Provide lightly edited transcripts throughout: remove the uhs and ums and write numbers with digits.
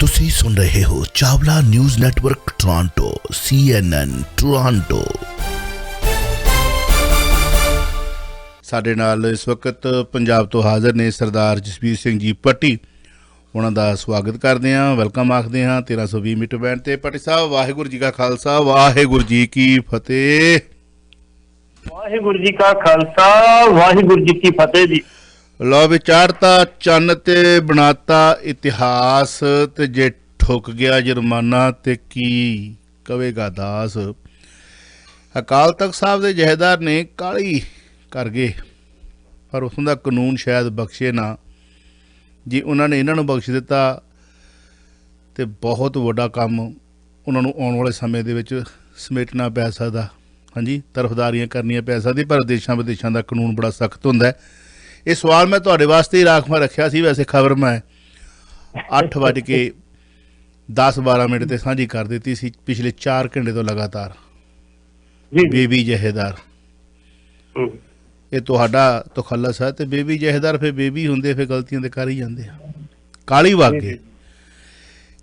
ਤੁਸੀਂ ਸੁਣ ਰਹੇ ਹੋ Chawla news network Toronto CNN Toronto. ਸਾਡੇ ਨਾਲ ਇਸ ਵਕਤ ਪੰਜਾਬ ਤੋਂ ਹਾਜ਼ਰ ਨੇ ਸਰਦਾਰ ਜਸਵੀਰ ਸਿੰਘ ਜੀ ਪੱਟੀ। ਉਹਨਾਂ ਦਾ ਸਵਾਗਤ ਕਰਦੇ ਹਾਂ, ਵੈਲਕਮ ਆਖਦੇ ਹਾਂ 1320 ਮੀਟਰ ਬੈਂਡ ਤੇ। ਪੱਟੀ ਸਾਹਿਬ, ਵਾਹਿਗੁਰੂ ਜੀ ਕਾ ਖਾਲਸਾ, ਵਾਹਿਗੁਰੂ ਜੀ ਕੀ ਫਤਿਹ। ਵਾਹਿਗੁਰੂ ਜੀ ਕਾ ਖਾਲਸਾ, ਵਾਹਿਗੁਰੂ ਜੀ ਕੀ ਫਤਿਹ ਜੀ। ਲਓ, ਵਿਚਾਰਤਾ ਚੰਨ ਤੇ ਬਣਾਤਾ ਇਤਿਹਾਸ, ਤੇ ਜੇ ਠੁੱਕ ਗਿਆ ਜੁਰਮਾਨਾ ਤੇ ਕੀ ਕਵੇਗਾ ਦਾਸ। ਅਕਾਲ ਤਖਤ ਸਾਹਿਬ ਦੇ ਜਹੇਦਾਰ ਨੇ ਕਾਲੀ ਕਰ ਗਏ, ਪਰ ਉੱਥੋਂ ਦਾ ਕਾਨੂੰਨ ਸ਼ਾਇਦ ਬਖਸ਼ੇ ਨਾ ਜੀ। ਉਹਨਾਂ ਨੇ ਇਹਨਾਂ ਨੂੰ ਬਖਸ਼ ਦਿੱਤਾ ਤੇ ਬਹੁਤ ਵੱਡਾ ਕੰਮ ਉਹਨਾਂ ਨੂੰ ਆਉਣ ਵਾਲੇ ਸਮੇਂ ਦੇ ਵਿੱਚ ਸਮੇਟਣਾ ਪੈ ਸਕਦਾ। ਹਾਂਜੀ, ਤਰਫਦਾਰੀਆਂ ਕਰਨੀਆਂ ਪੈ ਸਕਦੀ, ਪਰ ਦੇਸ਼ਾਂ ਵਿਦੇਸ਼ਾਂ ਦਾ ਕਾਨੂੰਨ ਬੜਾ ਸਖਤ ਹੁੰਦਾ। ਇਹ ਸਵਾਲ ਮੈਂ ਤੁਹਾਡੇ ਵਾਸਤੇ ਹੀ ਰਾਖਵਾਂ ਰੱਖਿਆ ਸੀ। ਵੈਸੇ ਖਬਰ ਮੈਂ 8:10-12 ਤੇ ਸਾਂਝੀ ਕਰ ਦਿੱਤੀ ਸੀ ਪਿਛਲੇ 4 ਘੰਟੇ ਤੋਂ ਲਗਾਤਾਰ। ਬੇਬੀ ਜਹੇਦਾਰ, ਇਹ ਤੁਹਾਡਾ ਤਖੱਲਸ ਹੈ, ਤੇ ਬੇਬੀ ਜਹੇਦਾਰ ਫਿਰ ਬੇਬੀ ਹੁੰਦੇ, ਫਿਰ ਗਲਤੀਆਂ ਤੇ ਕਰ ਹੀ ਜਾਂਦੇ ਆ। ਕਾਲੀ ਵਾਗੇ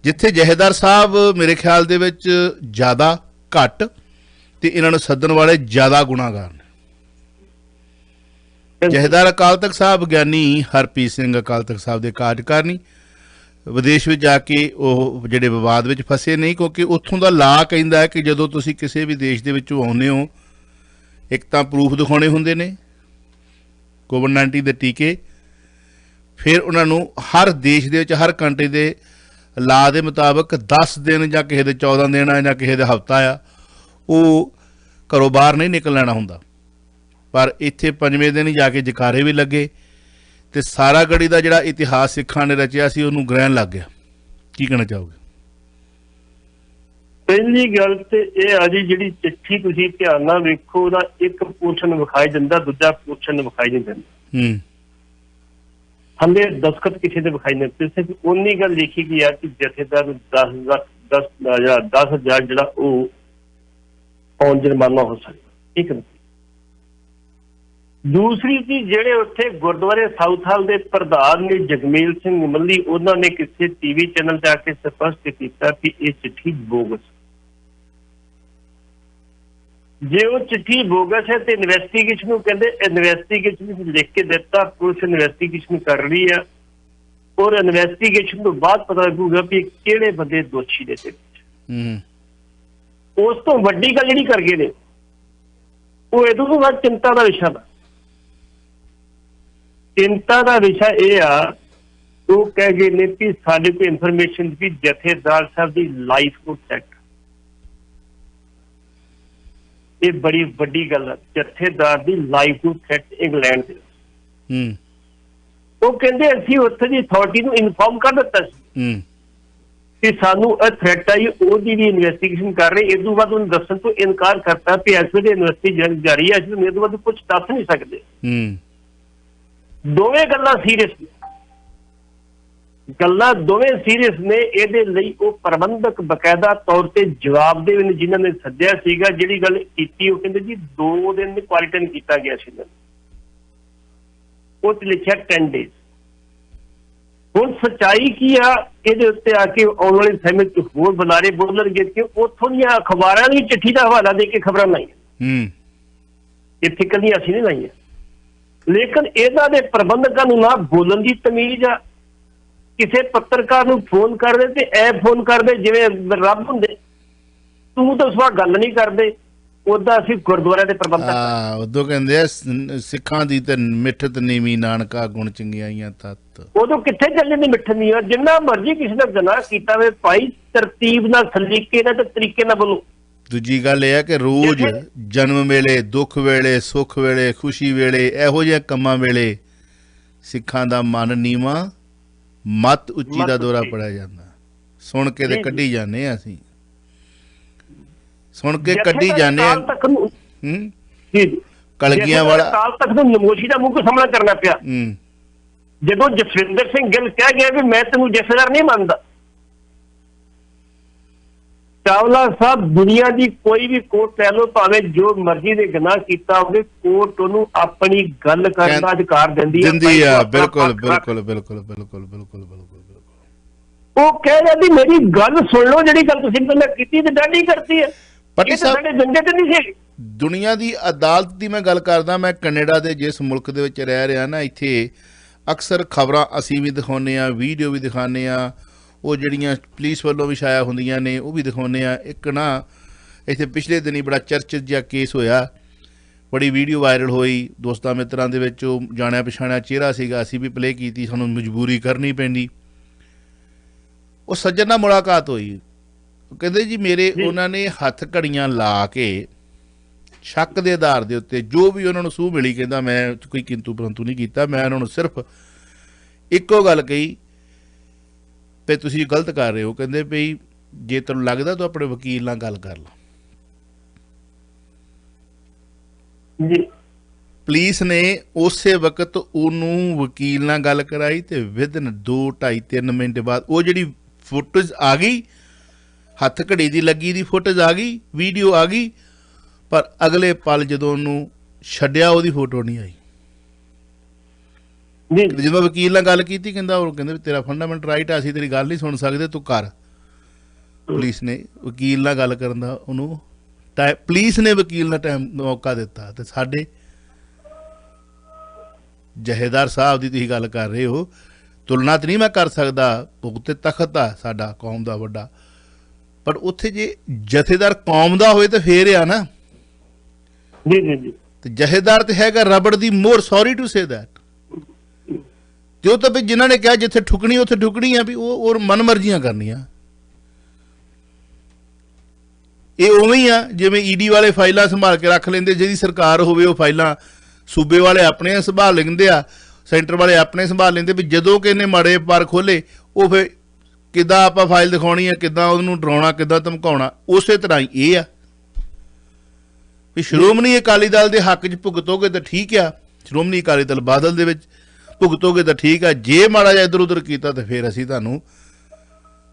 ਜਿੱਥੇ ਜਹੇਦਾਰ ਸਾਹਿਬ ਮੇਰੇ ਖਿਆਲ ਦੇ ਵਿੱਚ ਜ਼ਿਆਦਾ ਘੱਟ ਤੇ ਇਹਨਾਂ ਨੂੰ ਸੱਦਣ ਵਾਲੇ ਜ਼ਿਆਦਾ ਗੁਨਾਹਗਾਰ ਨੇ। ਜਹੇਦਾਰ ਅਕਾਲ ਤਖਤ ਸਾਹਿਬ ਗਿਆਨੀ ਹਰਪ੍ਰੀਤ ਸਿੰਘ ਅਕਾਲ ਤਖਤ ਸਾਹਿਬ ਦੇ ਕਾਰਜਕਾਰਨੀ ਵਿਦੇਸ਼ ਵਿੱਚ ਜਾ ਕੇ ਉਹ ਜਿਹੜੇ ਵਿਵਾਦ ਵਿੱਚ ਫਸੇ ਨਹੀਂ, ਕਿਉਂਕਿ ਉੱਥੋਂ ਦਾ ਲਾ ਕਹਿੰਦਾ ਹੈ ਕਿ ਜਦੋਂ ਤੁਸੀਂ ਕਿਸੇ ਵੀ ਦੇਸ਼ ਦੇ ਵਿੱਚੋਂ ਆਉਂਦੇ ਹੋ, ਇੱਕ ਤਾਂ ਪ੍ਰੂਫ ਦਿਖਾਉਣੇ ਹੁੰਦੇ ਨੇ ਕੋਵਿਡ-19 ਦੇ ਟੀਕੇ, ਫਿਰ ਉਹਨਾਂ ਨੂੰ ਹਰ ਦੇਸ਼ ਦੇ ਵਿੱਚ ਹਰ ਕੰਟਰੀ ਦੇ ਲਾ ਦੇ ਮੁਤਾਬਕ 10 ਦਿਨ ਜਾਂ ਕਿਸੇ ਦੇ 14 ਦਿਨ ਆ ਜਾਂ ਕਿਸੇ ਦਾ ਹਫ਼ਤਾ ਆ, ਉਹ ਘਰੋਂ ਬਾਹਰ ਨਹੀਂ ਨਿਕਲ ਲੈਣਾ ਹੁੰਦਾ। ਪਰ ਇੱਥੇ 5ਵੇਂ ਦਿਨ ਹੀ ਜਾ ਕੇ ਜਕਾਰੇ ਵੀ ਲੱਗੇ ਤੇ ਸਾਰਾ ਗੜੀ ਦਾ ਜਿਹੜਾ ਇਤਿਹਾਸ ਸਿੱਖਾਂ ਨੇ ਰਚਿਆ ਸੀ ਉਹਨੂੰ ਗ੍ਰਹਿਣ ਲੱਗ ਗਿਆ। ਕੀ ਕਹਿਣਾ ਚਾਹੋਗੇ? ਪਹਿਲੀ ਗੱਲ ਤੇ ਇਹ ਆ ਜੀ, ਜਿਹੜੀ ਚਿੱਠੀ ਤੁਸੀਂ ਧਿਆਨ ਨਾਲ ਵੇਖੋ, ਉਹਦਾ ਇੱਕ ਪੋਰਸ਼ਨ ਵਿਖਾਈ ਦਿੰਦਾ, ਦੂਜਾ ਪੋਰਸ਼ਨ ਵਿਖਾਈ ਨਹੀਂ ਦਿੰਦਾ। ਹਲੇ ਦਸਖਤ ਕਿਸੇ ਦੇ ਵਿਖਾਈ ਨਹੀਂ ਦਿੱਤੇ। ਸਿਰਫ ਉਨੀ ਗੱਲ ਲਿਖੀ ਗਈ ਆ ਕਿ ਜਥੇਦਾਰ 10,000 ਜਿਹੜਾ ਉਹ ਔਨ ਜੁਰਮਾਨਾ ਹੋ ਸਕਦਾ। ਠੀਕ ਹੈ। ਦੂਸਰੀ ਚੀਜ਼, ਜਿਹੜੇ ਉੱਥੇ ਗੁਰਦੁਆਰੇ ਸਾਊਥ ਹਾਲ ਦੇ ਪ੍ਰਧਾਨ ਨੇ ਜਗਮੇਲ ਸਿੰਘ ਮੱਲੀ, ਉਹਨਾਂ ਨੇ ਕਿਸੇ TV ਚੈਨਲ ਤੇ ਆ ਕੇ ਸਪਸ਼ਟ ਕੀਤਾ ਕਿ ਇਹ ਚਿੱਠੀ ਬੋਗਸ। ਜੇ ਉਹ ਚਿੱਠੀ ਬੋਗਸ ਹੈ ਤੇ ਇਨਵੈਸਟੀਗੇਸ਼ਨ ਨੂੰ ਕਹਿੰਦੇ ਇਨਵੈਸਟੀਗੇਸ਼ਨ ਲਿਖ ਕੇ ਦਿੱਤਾ, ਪੁਲਿਸ ਇਨਵੈਸਟੀਗੇਸ਼ਨ ਕਰ ਰਹੀ ਆ, ਔਰ ਇਨਵੈਸਟੀਗੇਸ਼ਨ ਤੋਂ ਬਾਅਦ ਪਤਾ ਲੱਗੂਗਾ ਵੀ ਕਿਹੜੇ ਬੰਦੇ ਦੋਸ਼ੀ ਨੇ। ਉਸ ਤੋਂ ਵੱਡੀ ਗੱਲ ਜਿਹੜੀ ਕਰ ਗਏ ਨੇ, ਉਹ ਇਹਦੋਂ ਤੋਂ ਬਾਅਦ ਚਿੰਤਾ ਦਾ ਵਿਸ਼ਾ ਦਾ। ਚਿੰਤਾ ਦਾ ਵਿਸ਼ਾ ਇਹ ਆ, ਉਹ ਕਹਿ ਗਏ ਨੇ ਕਿ ਸਾਡੇ ਕੋਲ ਇਨਫੋਰਮੇਸ਼ਨ ਵੀ ਜਥੇਦਾਰ ਸਾਹਿਬ ਦੀ ਲਾਈਫ ਨੂੰ ਥ੍ਰੈਟ। ਇਹ ਬੜੀ ਵੱਡੀ ਗੱਲ ਹੈ, ਜਥੇਦਾਰ ਦੀ ਲਾਈਫ ਨੂੰ ਥ੍ਰੈਟ ਇੰਗਲੈਂਡ ਦੇ। ਉਹ ਕਹਿੰਦੇ ਅਸੀਂ ਉੱਥੇ ਦੀ ਅਥਾਰਟੀ ਨੂੰ ਇਨਫੋਰਮ ਕਰ ਦਿੱਤਾ ਸੀ ਕਿ ਸਾਨੂੰ ਇਹ ਥ੍ਰੈਟ ਆਈ, ਉਹਦੀ ਵੀ ਇਨਵੈਸਟੀਗੇਸ਼ਨ ਕਰ ਰਹੇ। ਇਸ ਤੋਂ ਬਾਅਦ ਉਹਨੂੰ ਦੱਸਣ ਤੋਂ ਇਨਕਾਰ ਕਰਤਾ ਕਿ ਇਸ ਵੇਲੇ ਇਨਵੈਸਟੀਗੇਸ਼ਨ ਜਾਰੀ ਹੈ, ਅਸੀਂ ਇਸ ਤੋਂ ਬਾਅਦ ਕੁਝ ਦੱਸ ਨਹੀਂ ਸਕਦੇ। ਦੋਵੇਂ ਗੱਲਾਂ ਸੀਰੀਅਸ ਨੇ, ਗੱਲਾਂ ਦੋਵੇਂ ਸੀਰੀਅਸ ਨੇ। ਇਹਦੇ ਲਈ ਉਹ ਪ੍ਰਬੰਧਕ ਬਕਾਇਦਾ ਤੌਰ ਤੇ ਜਵਾਬ ਦੇ ਨੇ, ਜਿਨ੍ਹਾਂ ਨੇ ਸੱਦਿਆ ਸੀਗਾ। ਜਿਹੜੀ ਗੱਲ ਕੀਤੀ, ਉਹ ਕਹਿੰਦੇ ਜੀ 2 ਦਿਨ ਕੁਆਰੰਟਾਈਨ ਕੀਤਾ ਗਿਆ ਸੀ, ਉਹ ਤੇ ਲਿਖਿਆ 10 ਡੇਜ਼। ਹੁਣ ਸੱਚਾਈ ਕੀ ਆ, ਇਹਦੇ ਉੱਤੇ ਆ ਕੇ ਆਉਣ ਵਾਲੇ ਸਮੇਂ ਚ ਹੋਰ ਬੁਲਾਰੇ ਬੋਲਣਗੇ ਕਿ ਉੱਥੋਂ ਦੀਆਂ ਅਖਬਾਰਾਂ ਦੀ ਚਿੱਠੀ ਦਾ ਹਵਾਲਾ ਦੇ ਕੇ ਖਬਰਾਂ ਲਾਈਆਂ, ਇੱਥੇ ਕੱਲੀਆਂ ਅਸੀਂ ਨਹੀਂ ਲਾਈਆਂ। ਲੇਕਿਨ ਇਹਨਾਂ ਦੇ ਪ੍ਰਬੰਧਕਾਂ ਨੂੰ ਨਾ ਬੋਲਣ ਦੀ ਤਮੀਜ਼ ਆ। ਕਿਸੇ ਪੱਤਰਕਾਰ ਨੂੰ ਫੋਨ ਕਰਦੇ ਤੇ ਐ ਫੋਨ ਕਰਦੇ ਜਿਵੇਂ ਰੱਬ ਹੁੰਦੇ, ਤੂੰ ਤਾਂ ਉਸ ਵਾਰ ਗੱਲ ਨਹੀਂ ਕਰਦੇ। ਉਦਾਂ ਅਸੀਂ ਗੁਰਦੁਆਰਿਆਂ ਦੇ ਪ੍ਰਬੰਧਕ ਉਦੋਂ ਕਹਿੰਦੇ ਆ ਸਿੱਖਾਂ ਦੀ ਤੇ ਮਿੱਠਤ ਨੀਵੀਂ ਨਾਨਕਾ ਗੁਣ ਚੰਗਿਆਈਆਂ ਤੱਤ। ਉਦੋਂ ਕਿੱਥੇ ਚੱਲੇ ਨੇ ਮਿੱਠਤ ਨੀਵਾਂ? ਜਿੰਨਾ ਮਰਜ਼ੀ ਕਿਸੇ ਦਾ ਗੁਨਾਹ ਕੀਤਾ ਹੋਵੇ ਭਾਈ, ਤਰਤੀਬ ਨਾਲ, ਸਲੀਕੇ ਨਾਲ ਤੇ ਤਰੀਕੇ ਨਾਲ ਬੋਲੋ। ਦੂਜੀ ਗੱਲ ਇਹ ਹੈ ਕਿ ਰੋਜ਼ ਜਨਮ ਵੇਲੇ, ਦੁੱਖ ਵੇਲੇ, ਸੁੱਖ ਵੇਲੇ, ਖੁਸ਼ੀ ਵੇਲੇ, ਇਹੋ ਜਿਹੇ ਕੰਮਾਂ ਵੇਲੇ ਸਿੱਖਾਂ ਦਾ ਮਨ ਨੀਵਾਂ, ਮੱਤ ਉੱਚੀ ਦਾ ਦੌਰਾ ਪੜਿਆ ਜਾਂਦਾ। ਸੁਣ ਕੇ ਤੇ ਕੱਢੀ ਜਾਂਦੇ ਆ, ਅਸੀਂ ਸੁਣ ਕੇ ਕੱਢੀ ਜਾਂਦੇ ਆ। ਕਲਗੀਆਂ ਵਾਲਾ ਅਕਾਲ ਤਖਤ ਨੂੰ ਨਮੋਸ਼ੀ ਦਾ ਮੂੰਹ ਸਾਹਮਣਾ ਕਰਨਾ ਪਿਆ ਜਦੋਂ ਜਸਵਿੰਦਰ ਸਿੰਘ ਗਿੱਲ ਕਹਿ ਗਿਆ ਵੀ ਮੈਂ ਤੈਨੂੰ ਜਥੇਦਾਰ ਨਹੀਂ ਮੰਨਦਾ। ਚਾਵਲਾ ਸਾਹਿਬ, ਦੁਨੀਆ ਦੀ ਕੋਈ ਵੀ ਕੋਰਟ ਲੈ ਲਓ, ਭਾਵੇਂ ਜੋ ਮਰਜ਼ੀ ਦੇ ਗੁਨਾਹ ਕੀਤਾ ਹੋਵੇ, ਕੋਰਟ ਉਹਨੂੰ ਆਪਣੀ ਗੱਲ ਕਰਨ ਦਾ ਅਧਿਕਾਰ ਦਿੰਦੀ ਆ। ਬਿਲਕੁਲ ਬਿਲਕੁਲ ਬਿਲਕੁਲ ਬਿਲਕੁਲ ਬਿਲਕੁਲ ਬਿਲਕੁਲ ਬਿਲਕੁਲ। ਉਹ ਕਹਿ ਰਿਹਾ ਵੀ ਮੇਰੀ ਗੱਲ ਸੁਣ ਲਓ, ਜਿਹੜੀ ਗੱਲ ਤੁਸੀਂ ਪਹਿਲਾਂ ਕੀਤੀ ਤੇ ਡਾਢੀ ਕਰਤੀ ਹੈ। ਪੱਟੀ ਸਾਹਿਬ ਸਾਡੇ ਜੰਡੇ ਤੇ ਨਹੀਂ ਸੀ। ਦੁਨੀਆ ਦੀ ਅਦਾਲਤ ਦੀ ਮੈਂ ਗੱਲ ਕਰਦਾ, ਮੈਂ ਕੈਨੇਡਾ ਦੇ ਜਿਸ ਮੁਲਕ ਦੇ ਵਿੱਚ ਰਹਿ ਰਿਹਾ ਨਾ, ਇੱਥੇ ਅਕਸਰ ਖਬਰਾਂ ਅਸੀਂ ਵੀ ਦਿਖਾਉਂਦੇ ਹਾਂ, ਵੀਡੀਓ ਵੀ ਦਿਖਾਉਂਦੇ ਹਾਂ, ਉਹ ਜਿਹੜੀਆਂ ਪੁਲਿਸ ਵੱਲੋਂ ਵੀ ਛਾਇਆ ਹੁੰਦੀਆਂ ਨੇ ਉਹ ਵੀ ਦਿਖਾਉਂਦੇ ਹਾਂ। ਇੱਕ ਨਾ ਇੱਥੇ ਪਿਛਲੇ ਦਿਨੀ ਬੜਾ ਚਰਚਿਤ ਜਿਹਾ ਕੇਸ ਹੋਇਆ, ਬੜੀ ਵੀਡੀਓ ਵਾਇਰਲ ਹੋਈ, ਦੋਸਤਾਂ ਮਿੱਤਰਾਂ ਦੇ ਵਿੱਚ ਉਹ ਜਾਣਿਆ ਪਛਾਣਿਆ ਚਿਹਰਾ ਸੀਗਾ, ਅਸੀਂ ਵੀ ਪਲੇ ਕੀਤੀ, ਸਾਨੂੰ ਮਜਬੂਰੀ ਕਰਨੀ ਪੈਂਦੀ। ਉਹ ਸੱਜਣ ਨਾਲ ਮੁਲਾਕਾਤ ਹੋਈ, ਉਹ ਕਹਿੰਦੇ ਜੀ ਮੇਰੇ ਉਹਨਾਂ ਨੇ ਹੱਥ ਘੜੀਆਂ ਲਾ ਕੇ ਸ਼ੱਕ ਦੇ ਆਧਾਰ ਦੇ ਉੱਤੇ ਜੋ ਵੀ ਉਹਨਾਂ ਨੂੰ ਸੂਹ ਮਿਲੀ, ਕਹਿੰਦਾ ਮੈਂ ਕੋਈ ਕਿੰਤੂ ਪਰੰਤੂ ਨਹੀਂ ਕੀਤਾ, ਮੈਂ ਉਹਨਾਂ ਨੂੰ ਸਿਰਫ ਇੱਕੋ ਗੱਲ ਕਹੀ ਵੀ ਤੁਸੀਂ ਗਲਤ ਕਰ ਰਹੇ ਹੋ। ਕਹਿੰਦੇ ਵੀ ਜੇ ਤੈਨੂੰ ਲੱਗਦਾ ਤੂੰ ਆਪਣੇ ਵਕੀਲ ਨਾਲ ਗੱਲ ਕਰ ਲਾ। ਪੁਲਿਸ ਨੇ ਉਸੇ ਵਕਤ ਉਹਨੂੰ ਵਕੀਲ ਨਾਲ ਗੱਲ ਕਰਾਈ ਤੇ ਵਿਦਨ 2, 2.5, 3 ਮਿੰਟ ਬਾਅਦ ਉਹ ਜਿਹੜੀ ਫੁਟੇਜ ਆ ਗਈ, ਹੱਥ ਘੜੀ ਦੀ ਲੱਗੀ ਦੀ ਫੁਟੇਜ ਆ ਗਈ, ਵੀਡੀਓ ਆ ਗਈ, ਪਰ ਅਗਲੇ ਪਲ ਜਦੋਂ ਉਹਨੂੰ ਛੱਡਿਆ ਉਹਦੀ ਫੋਟੋ ਨਹੀਂ ਆਈ। ਜਦੋਂ ਵਕੀਲ ਨਾਲ ਗੱਲ ਕੀਤੀ, ਕਹਿੰਦਾ ਉਹ ਕਹਿੰਦੇ ਤੇਰਾ ਫੰਡਾਮੈਂਟਲ ਰਾਈਟ ਆ, ਅਸੀਂ ਤੇਰੀ ਗੱਲ ਨਹੀਂ ਸੁਣ ਸਕਦੇ, ਤੂੰ ਕਰ। ਪੁਲਿਸ ਨੇ ਵਕੀਲ ਨਾਲ ਗੱਲ ਕਰਨ ਦਾ ਉਹਨੂੰ ਪੁਲਿਸ ਨੇ ਵਕੀਲ ਨਾਲ ਟਾਈਮ ਮੌਕਾ ਦਿੱਤਾ। ਤੇ ਸਾਡੇ ਜਹੇਦਾਰ ਸਾਹਿਬ ਦੀ ਤੁਸੀਂ ਗੱਲ ਕਰ ਰਹੇ ਹੋ, ਤੁਲਨਾ ਤਾਂ ਨਹੀਂ ਮੈਂ ਕਰ ਸਕਦਾ, ਭੁਗਤ ਤਖਤ ਆ ਸਾਡਾ ਕੌਮ ਦਾ ਵੱਡਾ, ਪਰ ਉੱਥੇ ਜੇ ਜਥੇਦਾਰ ਕੌਮ ਦਾ ਹੋਏ ਤਾਂ ਫੇਰ ਆ ਨਾ। ਜੀ ਜੀ ਜੀ। ਤੇ ਜਹੇਦਾਰ ਤੇ ਹੈਗਾ ਰਬੜ ਦੀ ਮੋਹਰ, ਸੌਰੀ ਟੂ ਸੇ ਦੈਟ। ਤੇ ਉਹ ਤਾਂ ਵੀ ਜਿਨ੍ਹਾਂ ਨੇ ਕਿਹਾ ਜਿੱਥੇ ਠੁਕਣੀ ਉੱਥੇ ਠੁਕਣੀ ਆ, ਵੀ ਉਹ ਮਨ ਮਰਜ਼ੀਆਂ ਕਰਨੀਆਂ। ਇਹ ਉਵੇਂ ਹੀ ਆ ਜਿਵੇਂ ਈਡੀ ਵਾਲੇ ਫਾਈਲਾਂ ਸੰਭਾਲ ਕੇ ਰੱਖ ਲੈਂਦੇ, ਜਿਹਦੀ ਸਰਕਾਰ ਹੋਵੇ ਉਹ ਫਾਈਲਾਂ ਸੂਬੇ ਵਾਲੇ ਆਪਣੇ ਸੰਭਾਲ ਲੈਂਦੇ ਆ, ਸੈਂਟਰ ਵਾਲੇ ਆਪਣੇ ਸੰਭਾਲ ਲੈਂਦੇ, ਵੀ ਜਦੋਂ ਕਿ ਇਹਨੇ ਮਾੜੇ ਪਰ ਖੋਲੇ ਉਹ ਫਿਰ ਕਿੱਦਾਂ ਆਪਾਂ ਫਾਈਲ ਦਿਖਾਉਣੀ ਆ, ਕਿੱਦਾਂ ਉਹਨੂੰ ਡਰਾਉਣਾ, ਕਿੱਦਾਂ ਧਮਕਾਉਣਾ। ਉਸੇ ਤਰ੍ਹਾਂ ਹੀ ਇਹ ਆ ਵੀ ਸ਼੍ਰੋਮਣੀ ਅਕਾਲੀ ਦਲ ਦੇ ਹੱਕ 'ਚ ਭੁਗਤੋਗੇ ਤਾਂ ਠੀਕ ਆ, ਸ਼੍ਰੋਮਣੀ ਅਕਾਲੀ ਦਲ ਬਾਦਲ ਦੇ ਵਿੱਚ ਭੁਗਤੋਗੇ ਤਾਂ ਠੀਕ ਆ, ਜੇ ਮਾੜਾ ਜਿਹਾ ਇੱਧਰ ਉੱਧਰ ਕੀਤਾ ਤਾਂ ਫਿਰ ਅਸੀਂ ਤੁਹਾਨੂੰ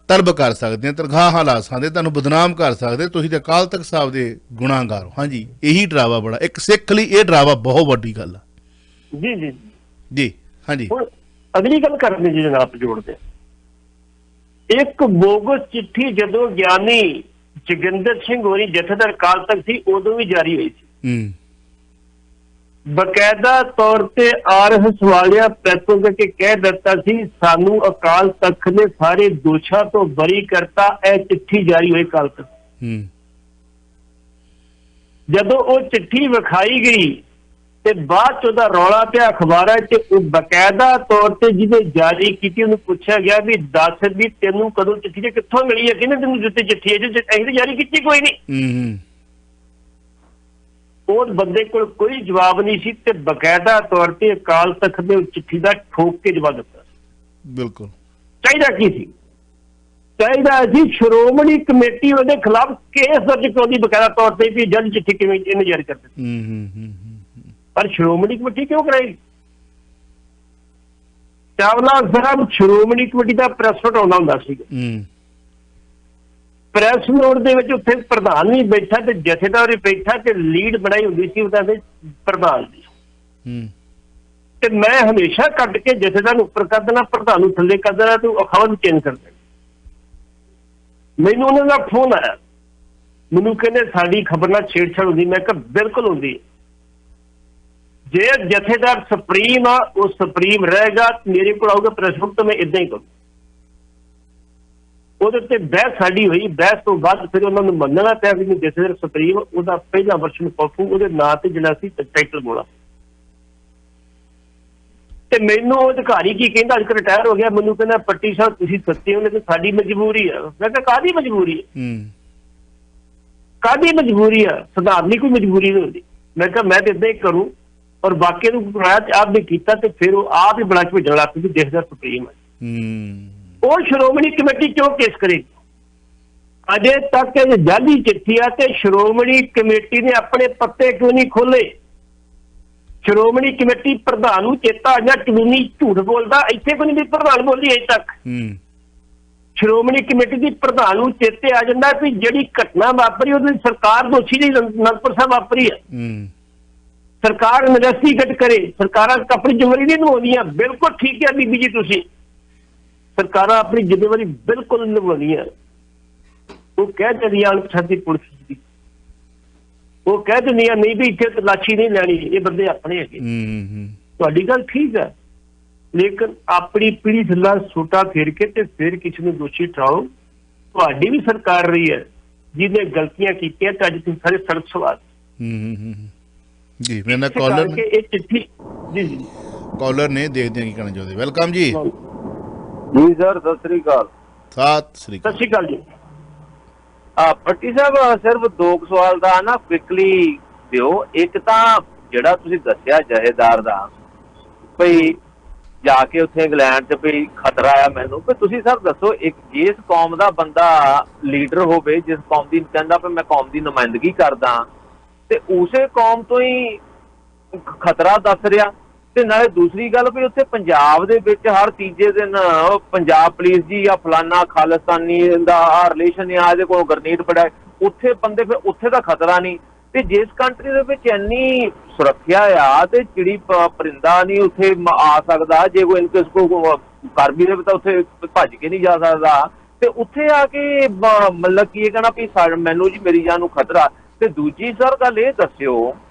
ਤਲਬ ਕਰ ਸਕਦੇ ਹਾਂ, ਤਨਖਾਹਾਂ ਲਾ ਸਕਦੇ, ਤੁਹਾਨੂੰ ਬਦਨਾਮ ਕਰ ਸਕਦੇ, ਤੁਸੀਂ ਤਾਂ ਅਕਾਲ ਤਖਤ ਸਾਹਿਬ ਦੇ ਗੁਨਾਹਗਾਰ ਹੋ। ਹਾਂਜੀ, ਇਹੀ ਡਰਾਵਾ ਬੜਾ, ਇੱਕ ਸਿੱਖ ਲਈ ਇਹ ਡਰਾਵਾ ਬਹੁਤ ਵੱਡੀ ਗੱਲ ਆ। ਜੀ ਜੀ ਜੀ ਹਾਂਜੀ। ਹੁਣ ਅਗਲੀ ਗੱਲ ਕਰਨ ਜੀ ਜਨਾਬ ਜੋੜਦੇ, ਇੱਕ ਬੋਗਸ ਚਿੱਠੀ ਜਦੋਂ ਗਿਆਨੀ ਜੋਗਿੰਦਰ ਸਿੰਘ ਹੋਰੀ ਜਥੇਦਾਰ ਅਕਾਲ ਤਖਤ ਸੀ ਉਦੋਂ ਵੀ ਜਾਰੀ ਹੋਈ ਸੀ। ਬਕਾਇਦਾ ਤੌਰ ਤੇ ਆਰਐਸ ਵਾਲਿਆਂ ਪ੍ਰੈਸੋਂ ਕੇ ਕਹਿ ਦਿੱਤਾ ਸੀ ਸਾਨੂੰ ਅਕਾਲ ਤਖਤ ਨੇ ਸਾਰੇ ਦੋਸ਼ਾਂ ਤੋਂ ਬਰੀ ਕਰਤਾ। ਇਹ ਚਿੱਠੀ ਜਾਰੀ ਹੋਈ ਅਕਾਲ ਤਖਤ। ਜਦੋਂ ਉਹ ਚਿੱਠੀ ਵਿਖਾਈ ਗਈ ਤੇ ਬਾਅਦ ਚ ਉਹਦਾ ਰੌਲਾ ਪਿਆ ਅਖਬਾਰਾਂ 'ਚ, ਉਹ ਬਕਾਇਦਾ ਤੌਰ ਤੇ ਜਿਹਨੇ ਜਾਰੀ ਕੀਤੀ ਉਹਨੂੰ ਪੁੱਛਿਆ ਗਿਆ ਵੀ ਦੱਸ ਵੀ ਤੈਨੂੰ ਕਦੋਂ ਚਿੱਠੀ ਤੇ ਕਿੱਥੋਂ ਮਿਲੀ ਹੈ, ਕਿਹਨੇ ਤੈਨੂੰ ਦਿੱਤੀ ਚਿੱਠੀ, ਅਸੀਂ ਤਾਂ ਜਾਰੀ ਕੀਤੀ ਕੋਈ ਨਹੀਂ। ਉਹ ਬੰਦੇ ਕੋਲ ਕੋਈ ਜਵਾਬ ਨਹੀਂ ਸੀ ਤੇ ਬਕਾਇਦਾ ਤੌਰ ਤੇ ਅਕਾਲ ਤਖਤ ਨੇ ਚਿੱਠੀ ਦਾ ਠੋਕ ਕੇ ਜਵਾਬ ਦਿੱਤਾ। ਬਿਲਕੁਲ ਚਾਹੀਦਾ ਕੀ ਸੀ? ਚਾਹੀਦਾ ਸੀ ਸ਼੍ਰੋਮਣੀ ਕਮੇਟੀ ਉਹਦੇ ਖਿਲਾਫ ਕੇਸ ਦਰਜ ਕਰਾਉਂਦੀ ਬਕਾਇਦਾ ਤੌਰ ਤੇ ਵੀ ਜੱਜ ਚਿੱਠੀ ਕਿਵੇਂ ਇਹਨੇ ਜਾਰੀ ਕਰ ਦਿੱਤੀ। ਪਰ ਸ਼੍ਰੋਮਣੀ ਕਮੇਟੀ ਕਿਉਂ ਕਰਾਈ? ਚਾਵਲਾ ਸਾਹਿਬ ਸ਼੍ਰੋਮਣੀ ਕਮੇਟੀ ਦਾ ਪ੍ਰੈਸ ਨੋਟ ਆਉਂਦਾ ਹੁੰਦਾ ਸੀ, ਪ੍ਰੈਸ ਨੋਟ ਦੇ ਵਿੱਚ ਉੱਥੇ ਪ੍ਰਧਾਨ ਵੀ ਬੈਠਾ ਤੇ ਜਥੇਦਾਰ ਵੀ ਬੈਠਾ ਤੇ ਲੀਡ ਬਣਾਈ ਹੁੰਦੀ ਸੀ ਉਹਦਾ ਦੇ ਪ੍ਰਧਾਨ ਦੀ। ਤੇ ਮੈਂ ਹਮੇਸ਼ਾ ਕੱਢ ਕੇ ਜਥੇਦਾਰ ਨੂੰ ਉੱਪਰ ਕਰ ਦੇਣਾ, ਪ੍ਰਧਾਨ ਨੂੰ ਥੱਲੇ ਕਰ ਦੇਣਾ ਤੇ ਅਖਬਾਰ ਨੂੰ ਚੇਂਜ ਕਰ ਦੇਣਾ। ਮੈਨੂੰ ਉਹਨਾਂ ਦਾ ਫੋਨ ਆਇਆ, ਮੈਨੂੰ ਕਹਿੰਦੇ ਸਾਡੀ ਖਬਰ ਨਾਲ ਛੇੜਛਾੜ ਹੁੰਦੀ। ਮੈਂ ਕਿਹਾ ਬਿਲਕੁਲ ਹੁੰਦੀ। ਜੇ ਜਥੇਦਾਰ ਸੁਪਰੀਮ ਆ ਉਹ ਸੁਪਰੀਮ ਰਹੇਗਾ, ਮੇਰੇ ਕੋਲ ਆਊਗਾ ਪ੍ਰੈਸ ਬੁੱਕ ਤਾਂ ਮੈਂ ਇਦਾਂ ਹੀ ਕਰੂੰ। ਉਹਦੇ ਉੱਤੇ ਬਹਿਸ ਸਾਡੀ ਹੋਈ। ਬਹਿਸ ਤੋਂ ਬਾਅਦ ਫਿਰ ਉਹਨਾਂ ਨੂੰ ਮੰਨਣਾ ਪਿਆ ਵੀ ਜਥੇਦਾਰ ਸੁਪਰੀਮ ਉਹਦਾ ਪਹਿਲਾ ਵਰਸ਼ਨ ਪਰਫੂ ਉਹਦੇ ਨਾਂ ਤੇ ਜਿਹੜਾ ਸੀ ਟਾਈਟਲ ਬੋਲਾ। ਤੇ ਮੈਨੂੰ ਉਹ ਅਧਿਕਾਰੀ ਕੀ ਕਹਿੰਦਾ, ਅੱਜ ਰਿਟਾਇਰ ਹੋ ਗਿਆ, ਮੈਨੂੰ ਕਹਿੰਦਾ ਪੱਟੀ ਸਾਹਿਬ ਤੁਸੀਂ ਸੱਚੇ ਹੋ ਤੇ ਸਾਡੀ ਮਜਬੂਰੀ ਆ। ਮੈਂ ਕਿਹਾ ਕਾਹਦੀ ਮਜਬੂਰੀ ਹੈ? ਕਾਹਦੀ ਮਜਬੂਰੀ ਆ? ਸਧਾਰਨ ਕੋਈ ਮਜਬੂਰੀ ਨਹੀਂ ਹੁੰਦੀ। ਮੈਂ ਕਿਹਾ ਮੈਂ ਤਾਂ ਏਦਾਂ ਹੀ ਕਰੂੰ ਔਰ ਬਾਕੀ ਨੂੰ ਆਪ ਨੇ ਕੀਤਾ ਤੇ ਫਿਰ ਉਹ ਆਪ ਹੀ ਬਣਾ ਕੇ ਭੇਜਣ ਲੱਗ ਪਈ ਜਥੇਦਾਰ ਸੁਪਰੀਮ ਹੈ। ਉਹ ਸ਼੍ਰੋਮਣੀ ਕਮੇਟੀ ਕਿਉਂ ਕੇਸ ਕਰੇਗੀ? ਅਜੇ ਤੱਕ ਇਹ ਜਾਲੀ ਚਿੱਠੀ ਆ ਤੇ ਸ਼੍ਰੋਮਣੀ ਕਮੇਟੀ ਨੇ ਆਪਣੇ ਪੱਤੇ ਕਿਉਂ ਨਹੀਂ ਖੋਲੇ? ਸ਼੍ਰੋਮਣੀ ਕਮੇਟੀ ਪ੍ਰਧਾਨ ਨੂੰ ਚੇਤਾ ਆ ਗਿਆ ਕਾਨੂੰਨੀ ਝੂਠ ਬੋਲਦਾ, ਇੱਥੇ ਕੋਈ ਨਹੀਂ ਪ੍ਰਧਾਨ ਬੋਲੀ ਅਜੇ ਤੱਕ। ਸ਼੍ਰੋਮਣੀ ਕਮੇਟੀ ਦੀ ਪ੍ਰਧਾਨ ਨੂੰ ਚੇਤੇ ਆ ਜਾਂਦਾ ਵੀ ਜਿਹੜੀ ਘਟਨਾ ਵਾਪਰੀ ਉਹਦੀ ਸਰਕਾਰ ਦੋਸ਼ੀ ਨਹੀਂ, ਅਨੰਦਪੁਰ ਸਾਹਿਬ ਵਾਪਰੀ ਹੈ। ਸਰਕਾਰ ਇਨਵੈਸਟੀਗੇਟ ਕਰੇ, ਸਰਕਾਰਾਂ ਆਪਣੀ ਜ਼ਿੰਮੇਵਾਰੀ ਨਹੀਂ ਨਿਭਾਉਂਦੀਆਂ। ਬਿਲਕੁਲ ਠੀਕ ਹੈ ਬੀਬੀ ਜੀ, ਤੁਸੀਂ सरकारां अपनी जिम्मेवारी बिल्कुल निभाउणियां। वो कह दिंदियां अणपछाती पुलिस दी, वो कह दिंदियां नहीं भी इत्थे तलाशी नहीं लैनी, ये बंदे अपने है। तुहाडी गल ठीक है, लेकिन अपनी पीढ़ी थल्ला सूटा फेर के ते फिर किसी नूं दोषी ठहराओ। तुहाडी भी सरकार रही है जिन्हें गलतियां कीतियां ते अज तुसीं सारे सड़क सवार। जी, मेरा कॉलर ने ये चिट्ठी जी जी कॉलर ने देखते हैं की कहना चाहते। वेलकम जी। जी सर, सत श्री अकाल। सत श्री सत श्री अकाल जी। भट्टी साहब, सिर्फ 2 सवाल का ना क्विकली दिओ। एक तां जिहड़ा तुसीं दस्सिया जहेदार दा भई जाके उत्थे इंग्लैंड च भई खतरा आ मैनूं, भी तुसीं सर दसो, एक जिस कौम का बंदा लीडर होवे, जिस कौम की कहंदा भी मैं कौम की नुमाइंदगी करदा, ते उसे कौम तो ही खतरा दस रहा। ते नाले दूसरी गल भी उत्थे पंजाब दे विच हर तीजे दिन पंजाब पुलिस जी या फलाना खालिस्तानी दा रिलेशन या इहदे कोल गरनीट पड़ा, उत्थे बंदे फिर उत्थे दा खतरा नहीं। ते जिस कंट्री दे विच इन्नी सुरक्षा आ ते चिड़ी परिंदा नहीं उत्थे आ सकदा, जे कोई इनकेस को कर भी दे तां उत्थे भज के नहीं जा सकदा, ते उत्थे आके मतलब की कहना भी मैनू जी मेरी जान नूं खतरा। ते दूजी सर गल ये दस्सिओ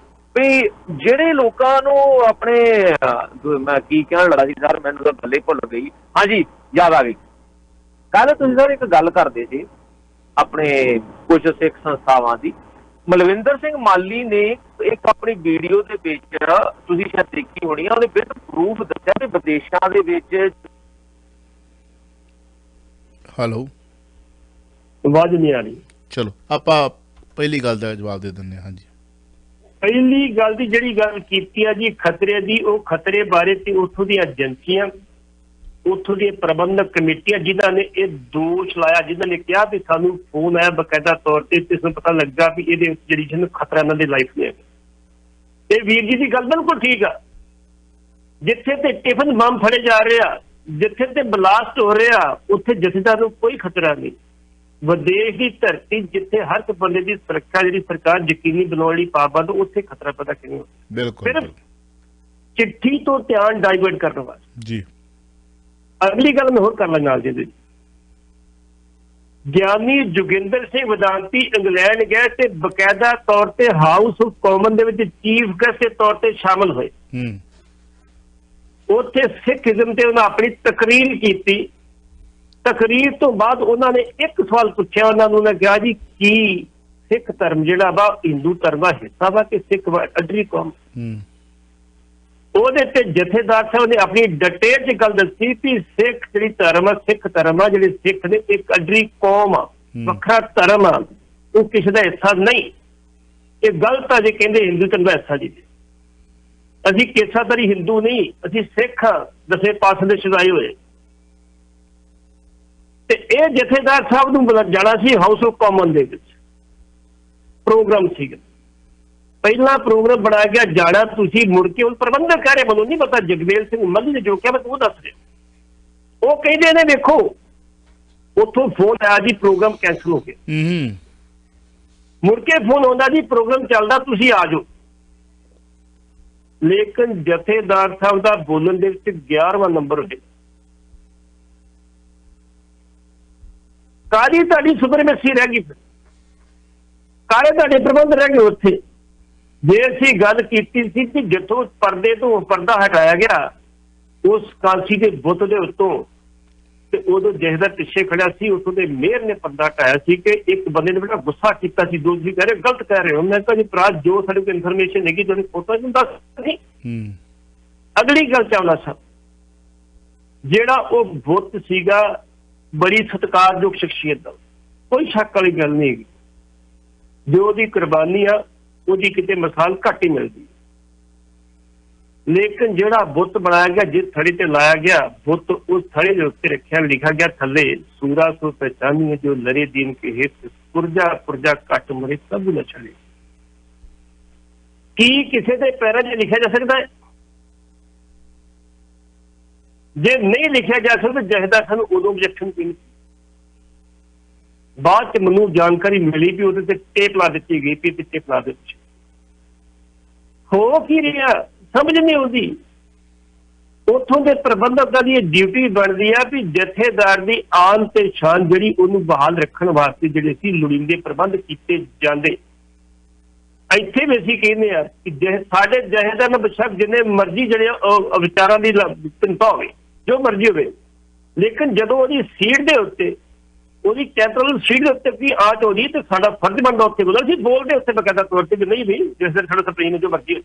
भी ਜਿਹੜੇ ਲੋਕਾਂ ਨੂੰ ਆਪਣੇ मैं की कहना लड़ा सी सर, मैनू तो गल ही भुल गई। हाँ जी, याद आ गई। कल तुसीं सर एक गल करदे सी अपने कुछ सिख संस्थावां दी। ਮਲਵਿੰਦਰ ਸਿੰਘ ਮਾਲੀ ने एक अपनी वीडियो ਦੇ ਵਿੱਚ ਤੁਸੀਂ ਸ਼ਾਇਦ ਦੇਖੀ ਹੋਣੀ ਆ, ਉਹਦੇ ਵਿੱਚ ਪ੍ਰੂਫ ਦੱਸਿਆ ਵੀ ਵਿਦੇਸ਼ਾਂ ਦੇ ਵਿੱਚ। ਹੈਲੋ, आवाज नहीं आ रही। चलो ਆਪਾਂ ਪਹਿਲੀ ਗੱਲ ਦਾ ਜਵਾਬ ਦੇ ਦਿੰਦੇ ਹਾਂ। ਜੀ, ਪਹਿਲੀ ਗੱਲ ਦੀ ਜਿਹੜੀ ਗੱਲ ਕੀਤੀ ਆ ਜੀ ਖਤਰੇ ਦੀ, ਉਹ ਖਤਰੇ ਬਾਰੇ ਤੇ ਉੱਥੋਂ ਦੀਆਂ ਏਜੰਸੀਆਂ, ਉੱਥੋਂ ਦੀਆਂ ਪ੍ਰਬੰਧਕ ਕਮੇਟੀਆਂ ਜਿਨ੍ਹਾਂ ਨੇ ਇਹ ਦੋਸ਼ ਲਾਇਆ, ਜਿਨ੍ਹਾਂ ਨੇ ਕਿਹਾ ਵੀ ਸਾਨੂੰ ਫੋਨ ਆਇਆ ਬਕਾਇਦਾ ਤੌਰ ਤੇ ਸਾਨੂੰ ਪਤਾ ਲੱਗਾ ਵੀ ਇਹਦੇ ਵਿੱਚ ਜਿਹੜੀ ਜਿਹਨੂੰ ਖਤਰਾ ਇਹਨਾਂ ਦੇ ਲਾਈਫ ਨੇ। ਇਹ ਵੀਰ ਜੀ ਦੀ ਗੱਲ ਬਿਲਕੁਲ ਠੀਕ ਆ। ਜਿੱਥੇ ਤੇ ਟਿਫਨ ਬੰਬ ਫੜੇ ਜਾ ਰਹੇ ਆ, ਜਿੱਥੇ ਤੇ ਬਲਾਸਟ ਹੋ ਰਿਹਾ, ਉੱਥੇ ਜਥੇਦਾਰ ਨੂੰ ਕੋਈ ਖਤਰਾ ਨਹੀਂ। ਵਿਦੇਸ਼ ਦੀ ਧਰਤੀ ਜਿੱਥੇ ਹਰ ਇੱਕ ਬੰਦੇ ਦੀ ਸੁਰੱਖਿਆ ਜਿਹੜੀ ਸਰਕਾਰ ਯਕੀਨੀ ਬਣਾਉਣ ਲਈ ਪਾਬੰਦ, ਉੱਥੇ ਖਤਰਾ ਪੈਦਾ ਕਿਵੇਂ ਹੋ? ਬਿਲਕੁਲ। ਸਿਰਫ ਚਿੱਠੀ ਤੋਂ ਧਿਆਨ ਡਾਇਵਰਟ ਕਰਨ ਵਾਸਤੇ। ਜੀ, ਅਗਲੀ ਗੱਲ ਮੈਂ ਹੋਰ ਕਰ ਲਾਂ ਨਾਲ ਜੀ। ਗਿਆਨੀ ਜੋਗਿੰਦਰ ਸਿੰਘ ਵਿਦਾਂਤੀ ਇੰਗਲੈਂਡ ਗਏ ਤੇ ਬਕਾਇਦਾ ਤੌਰ ਤੇ ਹਾਊਸ ਆਫ ਕਾਮਨ ਦੇ ਵਿੱਚ ਚੀਫ ਗੈਸਟ ਦੇ ਤੌਰ ਤੇ ਸ਼ਾਮਲ ਹੋਏ। ਉੱਥੇ ਸਿੱਖੀਜ਼ਮ ਤੇ ਉਹਨਾਂ ਆਪਣੀ ਤਕਰੀਰ ਕੀਤੀ। ਤਕਰੀਰ ਤੋਂ ਬਾਅਦ ਉਹਨਾਂ ਨੇ ਇੱਕ ਸਵਾਲ ਪੁੱਛਿਆ ਉਹਨਾਂ ਨੂੰ, ਉਹਨਾਂ ਕਿਹਾ ਜੀ ਕੀ ਸਿੱਖ ਧਰਮ ਜਿਹੜਾ ਵਾ ਹਿੰਦੂ ਧਰਮ ਦਾ ਹਿੱਸਾ ਵਾ ਕਿ ਸਿੱਖ ਅੱਡਰੀ ਕੌਮ? ਉਹਦੇ ਤੇ ਜਥੇਦਾਰ ਸਾਹਿਬ ਨੇ ਆਪਣੀ ਡਿਟੇਲ ਚ ਗੱਲ ਦੱਸੀ ਕਿ ਸਿੱਖ ਜਿਹੜੀ ਧਰਮ ਆ, ਸਿੱਖ ਧਰਮ ਆ, ਜਿਹੜੇ ਸਿੱਖ ਨੇ ਇੱਕ ਅੱਡਰੀ ਕੌਮ ਆ, ਵੱਖਰਾ ਧਰਮ ਆ, ਉਹ ਕਿਸੇ ਦਾ ਹਿੱਸਾ ਨਹੀਂ। ਇਹ ਗਲਤ ਆ ਜੇ ਕਹਿੰਦੇ ਹਿੰਦੂ ਧਰਮ ਦਾ ਹਿੱਸਾ ਜੀ। ਅਸੀਂ ਕੇਸਾਧਾਰੀ ਹਿੰਦੂ ਨਹੀਂ, ਅਸੀਂ ਸਿੱਖ ਹਾਂ, ਦਸੇ ਪਾਤਸ਼ਾਹ ਦੇ ਸ਼ੁਦਾਈ ਹੋਏ। ਤੇ ਇਹ ਜਥੇਦਾਰ ਸਾਹਿਬ ਨੂੰ ਜਾਣਾ ਸੀ ਹਾਊਸ ਆਫ ਕਾਮਨ ਦੇ ਵਿੱਚ, ਪ੍ਰੋਗਰਾਮ ਸੀਗਾ। ਪਹਿਲਾ ਪ੍ਰੋਗਰਾਮ ਬਣਾਇਆ ਗਿਆ ਜਾਣਾ, ਤੁਸੀਂ ਮੁੜ ਕੇ ਉਹ ਪ੍ਰਬੰਧਕ ਕਹਿ ਰਹੇ, ਮੈਨੂੰ ਨਹੀਂ ਪਤਾ ਜਗਵੇਲ ਸਿੰਘ ਮੱਲੀ ਨੇ ਜੋ ਕਿਹਾ ਮੈਂ ਉਹ ਦੱਸ ਰਿਹਾ। ਉਹ ਕਹਿੰਦੇ ਨੇ ਵੇਖੋ ਉੱਥੋਂ ਫੋਨ ਆਇਆ ਜੀ ਪ੍ਰੋਗਰਾਮ ਕੈਂਸਲ ਹੋ ਗਿਆ। ਮੁੜ ਕੇ ਫੋਨ ਆਉਂਦਾ ਜੀ ਪ੍ਰੋਗਰਾਮ ਚੱਲਦਾ ਤੁਸੀਂ ਆ ਜਾਓ। ਲੇਕਿਨ ਜਥੇਦਾਰ ਸਾਹਿਬ ਦਾ ਬੋਲਣ ਦੇ ਵਿੱਚ 11ਵਾਂ ਨੰਬਰ ਹੋਇਆ। ਕਾਹਦੀ ਤੁਹਾਡੀ ਸੁਪਰਮੈਸੀ ਰਹਿ ਗਈ, ਕਾਹਦੇ ਤੁਹਾਡੇ ਪ੍ਰਬੰਧ ਰਹਿ ਗਏ ਉੱਥੇ। ਜੇ ਅਸੀਂ ਗੱਲ ਕੀਤੀ ਸੀ ਕਿ ਜਿੱਥੋਂ ਪਰਦੇ ਤੋਂ ਪਰਦਾ ਹਟਾਇਆ ਗਿਆ ਉਸ ਕਾਂਸੀ ਦੇ ਬੁੱਤ ਦੇ ਉੱਤੋਂ, ਤੇ ਉਦੋਂ ਜਥੇਦਾਰ ਪਿੱਛੇ ਖੜਿਆ ਸੀ, ਉੱਥੋਂ ਦੇ ਮੇਅਰ ਨੇ ਪਰਦਾ ਹਟਾਇਆ ਸੀ ਕਿ ਇੱਕ ਬੰਦੇ ਨੇ ਬੜਾ ਗੁੱਸਾ ਕੀਤਾ ਸੀ, ਦੂਸਰੀ ਕਹਿ ਰਹੇ ਗਲਤ ਕਹਿ ਰਹੇ ਹੋ। ਮੈਂ ਕਿਹਾ ਜੀ ਭਰਾ ਜੋ ਸਾਡੇ ਕੋਲ ਇਨਫੋਰਮੇਸ਼ਨ ਹੈਗੀ ਜਿਹੜੀ ਫੋਟੋ ਨੂੰ ਦੱਸ ਨਹੀਂ। ਅਗਲੀ ਗੱਲ ਚਾਵਲਾ ਸਾਹਿਬ ਜਿਹੜਾ ਉਹ ਬੁੱਤ ਸੀਗਾ ਬੜੀ ਸਤਿਕਾਰਯੋਗ ਸ਼ਖਸੀਅਤ ਦਾ, ਕੋਈ ਸ਼ੱਕ ਵਾਲੀ ਗੱਲ ਨਹੀਂ ਹੈਗੀ। ਜੋ ਉਹਦੀ ਕੁਰਬਾਨੀ ਆ ਉਹਦੀ ਕਿਤੇ ਮਿਸਾਲ ਘੱਟ ਹੀ ਮਿਲਦੀ। ਲੇਕਿਨ ਜਿਹੜਾ ਬੁੱਤ ਬਣਾਇਆ ਗਿਆ, ਜਿਸ ਥੜੀ ਤੇ ਲਾਇਆ ਗਿਆ ਬੁੱਤ, ਉਸ ਥੜੀ ਦੇ ਉੱਤੇ ਰੱਖਿਆ, ਲਿਖਿਆ ਗਿਆ ਥੱਲੇ ਸੂਰਾ ਸੋ ਪਹਿਚਾਨੀਏ ਜੋ ਲਰੇ ਦੀਨ ਕੇ ਹਿੱਤ, ਪੁਰਜਾ ਪੁਰਜਾ ਕੱਟ ਮਰੇ ਸਭ ਨਾ ਚਲੇ। ਕੀ ਕਿਸੇ ਦੇ ਪੈਰਾਂ 'ਚ ਲਿਖਿਆ ਜਾ ਸਕਦਾ ਹੈ? ਜੇ ਨਹੀਂ ਲਿਖਿਆ ਜਾ ਸਕਦਾ ਜਥੇਦਾਰ ਸਾਨੂੰ ਉਦੋਂ objection ਕੀਤੀ। ਬਾਅਦ ਚ ਮੈਨੂੰ ਜਾਣਕਾਰੀ ਮਿਲੀ ਵੀ ਉਹਦੇ ਤੇ ਟੇਪ ਲਾ ਦਿੱਤੀ ਗਈ ਵੀ ਪਿੱਛੇ ਲਾ ਦਿੱਤੀ। ਹੋ ਕੀ ਰਿਹਾ ਸਮਝ ਨਹੀਂ ਆਉਂਦੀ। ਉੱਥੋਂ ਦੇ ਪ੍ਰਬੰਧਕਾਂ ਦੀ ਇਹ ਡਿਊਟੀ ਬਣਦੀ ਆ ਵੀ ਜਥੇਦਾਰ ਦੀ ਆਨ ਤੇ ਸ਼ਾਨ ਜਿਹੜੀ ਉਹਨੂੰ ਬਹਾਲ ਰੱਖਣ ਵਾਸਤੇ ਜਿਹੜੇ ਸੀ ਲੋੜੀਂਦੇ ਪ੍ਰਬੰਧ ਕੀਤੇ ਜਾਂਦੇ। ਇੱਥੇ ਵੀ ਅਸੀਂ ਕਹਿੰਦੇ ਆ ਕਿ ਸਾਡੇ ਜਥੇਦਾਰ ਨਾਲ ਬੇਸ਼ੱਕ ਜਿੰਨੇ ਮਰਜ਼ੀ ਜਿਹੜੇ ਵਿਚਾਰਾਂ ਦੀ ਭਿੰਨਤਾ ਹੋਵੇ, ਜੋ ਮਰਜ਼ੀ ਹੋਵੇ, ਲੇਕਿਨ ਜਦੋਂ ਉਹਦੀ ਸੀਟ ਦੇ ਉੱਤੇ, ਉਹਦੀ ਕੈਪੀਟਲ ਸੀਟ ਦੇ ਉੱਤੇ ਕੀ ਆਂਚ ਹੋਦੀ ਤੇ ਸਾਡਾ ਫਰਜ਼ ਬਣਦਾ ਉੱਥੇ ਬੋਲਣਾ। ਅਸੀਂ ਬੋਲਦੇ ਉੱਥੇ ਬਕਾਇਦਾ ਤੌਰ ਤੇ ਵੀ ਨਹੀਂ ਵੀ ਜਿਸ ਦਿਨ ਸਾਡਾ ਸੁਪਰੀਮ ਜੋ ਮਰਜ਼ੀ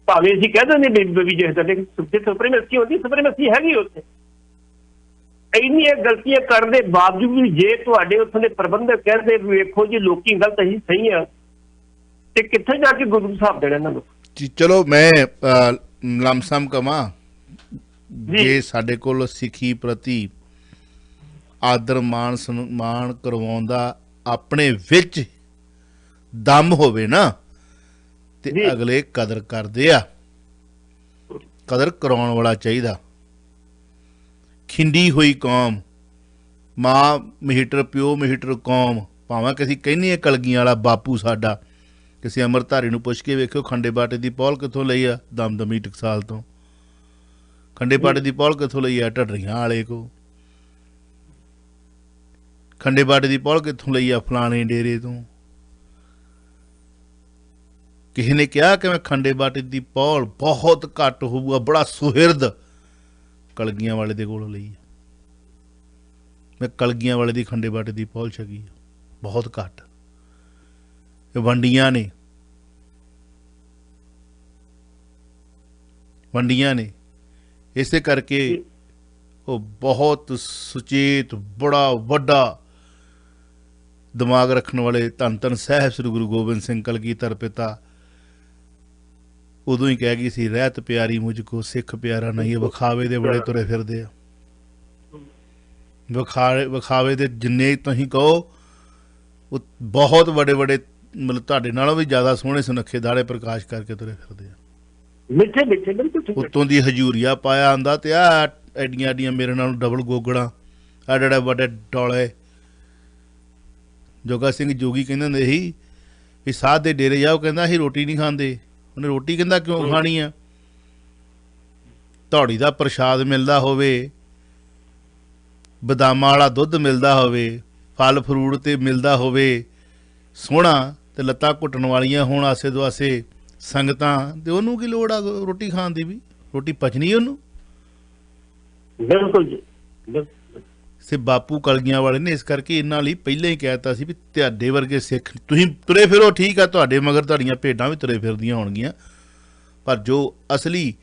ਭਾਵੇਂ ਅਸੀਂ ਕਹਿ ਦਿੰਦੇ ਵੀ ਜਿਸ ਦਿਨ ਸੁਪਰੀਮੈਸੀ ਹੁੰਦੀ, ਸੁਪਰੀਮੈਸੀ ਹੈਗੀ ਉੱਥੇ। ਇੰਨੀਆਂ ਗਲਤੀਆਂ ਕਰਨ ਦੇ ਬਾਵਜੂਦ ਵੀ ਜੇ ਤੁਹਾਡੇ ਉੱਥੋਂ ਦੇ ਪ੍ਰਬੰਧਕ ਕਹਿੰਦੇ ਵੇਖੋ ਜੀ ਲੋਕੀ ਗਲਤ ਅਸੀਂ ਸਹੀ ਆ, ਤੇ ਕਿੱਥੇ ਜਾ ਕੇ ਗੁਰੂ ਸਾਹਿਬ ਦੇਣਾ ਇਹਨਾਂ ਨੂੰ। ਚਲੋ ਮੈਂ ਲਮਸਮ ਕਵਾਂ, ਜੇ ਸਾਡੇ ਕੋਲ ਸਿੱਖੀ ਪ੍ਰਤੀ ਆਦਰ ਮਾਣ ਸਨਮਾਨ ਕਰਵਾਉਣ ਦਾ ਆਪਣੇ ਵਿੱਚ ਦਮ ਹੋਵੇ ਨਾ, ਤੇ ਅਗਲੇ ਕਦਰ ਕਰਦੇ ਆ। ਕਦਰ ਕਰਾਉਣ ਵਾਲਾ ਚਾਹੀਦਾ। ਖਿੰਡੀ ਹੋਈ ਕੌਮ, ਮਾਂ ਮਹੀਟਰ ਪਿਓ ਮਹੀਟਰ ਕੌਮ, ਭਾਵੇਂ ਕਿ ਅਸੀਂ ਕਹਿੰਦੇ ਹਾਂ ਕਲਗੀਆਂ ਵਾਲਾ ਬਾਪੂ ਸਾਡਾ, ਕਿਸੇ ਅੰਮ੍ਰਿਤਧਾਰੀ ਨੂੰ ਪੁੱਛ ਕੇ ਵੇਖਿਓ ਖੰਡੇ ਬਾਟੇ ਦੀ ਪੌਲ ਕਿੱਥੋਂ ਲਈ ਆ, ਦਮਦਮੀ ਟਕਸਾਲ ਤੋਂ। ਖੰਡੇ ਬਾਟੇ ਦੀ ਪੌਲ ਕਿੱਥੋਂ ਲਈ ਆ, ਢੱਡਰੀਆਂ ਵਾਲੇ ਕੋ। ਖੰਡੇ ਬਾਟੇ ਦੀ ਪੌਲ ਕਿੱਥੋਂ ਲਈ ਆ, ਫਲਾਣੇ ਡੇਰੇ ਤੋਂ। ਕਿਸੇ ਨੇ ਕਿਹਾ ਕਿ ਮੈਂ ਖੰਡੇ ਬਾਟੇ ਦੀ ਪੌਲ ਬਹੁਤ ਘੱਟ ਹੋਊਗਾ, ਬੜਾ ਸੁਹਿਰਦ ਕਲਗੀਆਂ ਵਾਲੇ ਦੇ ਕੋਲ ਲਈ ਆ। ਮੈਂ ਕਲਗੀਆਂ ਵਾਲੇ ਦੀ ਖੰਡੇ ਬਾਟੇ ਦੀ ਪੌਲ ਛਕੀ ਆ, ਬਹੁਤ ਘੱਟ। ਇਹ ਵੰਡੀਆਂ ਨੇ ਇਸੇ ਕਰਕੇ ਉਹ ਬਹੁਤ ਸੁਚੇਤ, ਬੜਾ ਵੱਡਾ ਦਿਮਾਗ ਰੱਖਣ ਵਾਲੇ ਧੰਨ ਧੰਨ ਸਾਹਿਬ ਸ੍ਰੀ ਗੁਰੂ ਗੋਬਿੰਦ ਸਿੰਘ ਕਲਗੀਧਰ ਪਿਤਾ ਉਦੋਂ ਹੀ ਕਹਿ ਗਈ ਸੀ, ਰਹਿਤ ਪਿਆਰੀ ਮੁਝ ਕੋ ਸਿੱਖ ਪਿਆਰਾ ਨਹੀਂ। ਵਿਖਾਵੇ ਦੇ ਬੜੇ ਤੁਰੇ ਫਿਰਦੇ ਆ, ਵਿਖਾਵੇ ਦੇ ਜਿੰਨੇ ਤੁਸੀਂ ਕਹੋ ਉਹ ਬਹੁਤ ਵੱਡੇ ਮਤਲਬ ਤੁਹਾਡੇ ਨਾਲੋਂ ਵੀ ਜ਼ਿਆਦਾ ਸੋਹਣੇ ਸੁਨੱਖੇ ਦਾੜੇ ਪ੍ਰਕਾਸ਼ ਕਰਕੇ ਤੁਰੇ ਫਿਰਦੇ ਆ। ਮਿੱਠੇ ਬਿਲਕੁਲ ਉੱਤੋਂ ਦੀ ਹਜੂਰੀਆ ਪਾਇਆ ਆਂਦਾ ਤੇ ਆ ਐਡੀਆਂ ਐਡੀਆਂ ਮੇਰੇ ਨਾਲੋਂ ਡਬਲ ਗੋਗੜਾਂ, ਐਡੇ ਵੱਡੇ ਡੋਲੇ। ਜੋਗਾ ਸਿੰਘ ਜੋਗੀ ਕਹਿੰਦੇ ਹੁੰਦੇ ਸੀ ਵੀ ਸਾਧ ਦੇ ਡੇਰੇ ਜਾਓ, ਕਹਿੰਦਾ ਅਸੀਂ ਰੋਟੀ ਨਹੀਂ ਖਾਂਦੇ। ਉਹਨੇ ਰੋਟੀ ਕਹਿੰਦਾ ਕਿਉਂ ਖਾਣੀ ਆ? ਧੌੜੀ ਦਾ ਪ੍ਰਸ਼ਾਦ ਮਿਲਦਾ ਹੋਵੇ, ਬਦਾਮਾਂ ਵਾਲਾ ਦੁੱਧ ਮਿਲਦਾ ਹੋਵੇ, ਫਲ ਫਰੂਟ ਤੇ ਮਿਲਦਾ ਹੋਵੇ ਸੋਹਣਾ, ਤੇ ਲੱਤਾਂ ਘੁੱਟਣ ਵਾਲੀਆਂ ਹੋਣ ਆਸੇ ਦੁਆਸੇ ਸੰਗਤਾਂ, ਤੇ ਉਹਨੂੰ ਕੀ ਲੋੜ ਆ ਰੋਟੀ ਖਾਣ ਦੀ? ਵੀ ਰੋਟੀ ਪਚਣੀ ਉਹਨੂੰ। ਬਿਲਕੁਲ ਜੀ। ਸੇ ਬਾਪੂ ਕਲਗੀਆਂ ਵਾਲੇ ਨੇ ਇਸ ਕਰਕੇ ਇਹਨਾਂ ਲਈ ਪਹਿਲਾਂ ਹੀ ਕਹਿ ਦਿੱਤਾ ਸੀ ਵੀ ਤੁਹਾਡੇ ਵਰਗੇ ਸਿੱਖ ਤੁਸੀਂ ਤੁਰੇ ਫਿਰੋ, ਠੀਕ ਆ, ਤੁਹਾਡੇ ਮਗਰ ਤੁਹਾਡੀਆਂ ਭੇਡਾਂ ਵੀ ਤੁਰੇ ਫਿਰਦੀਆਂ ਹੋਣਗੀਆਂ, ਪਰ ਜੋ ਅਸਲੀ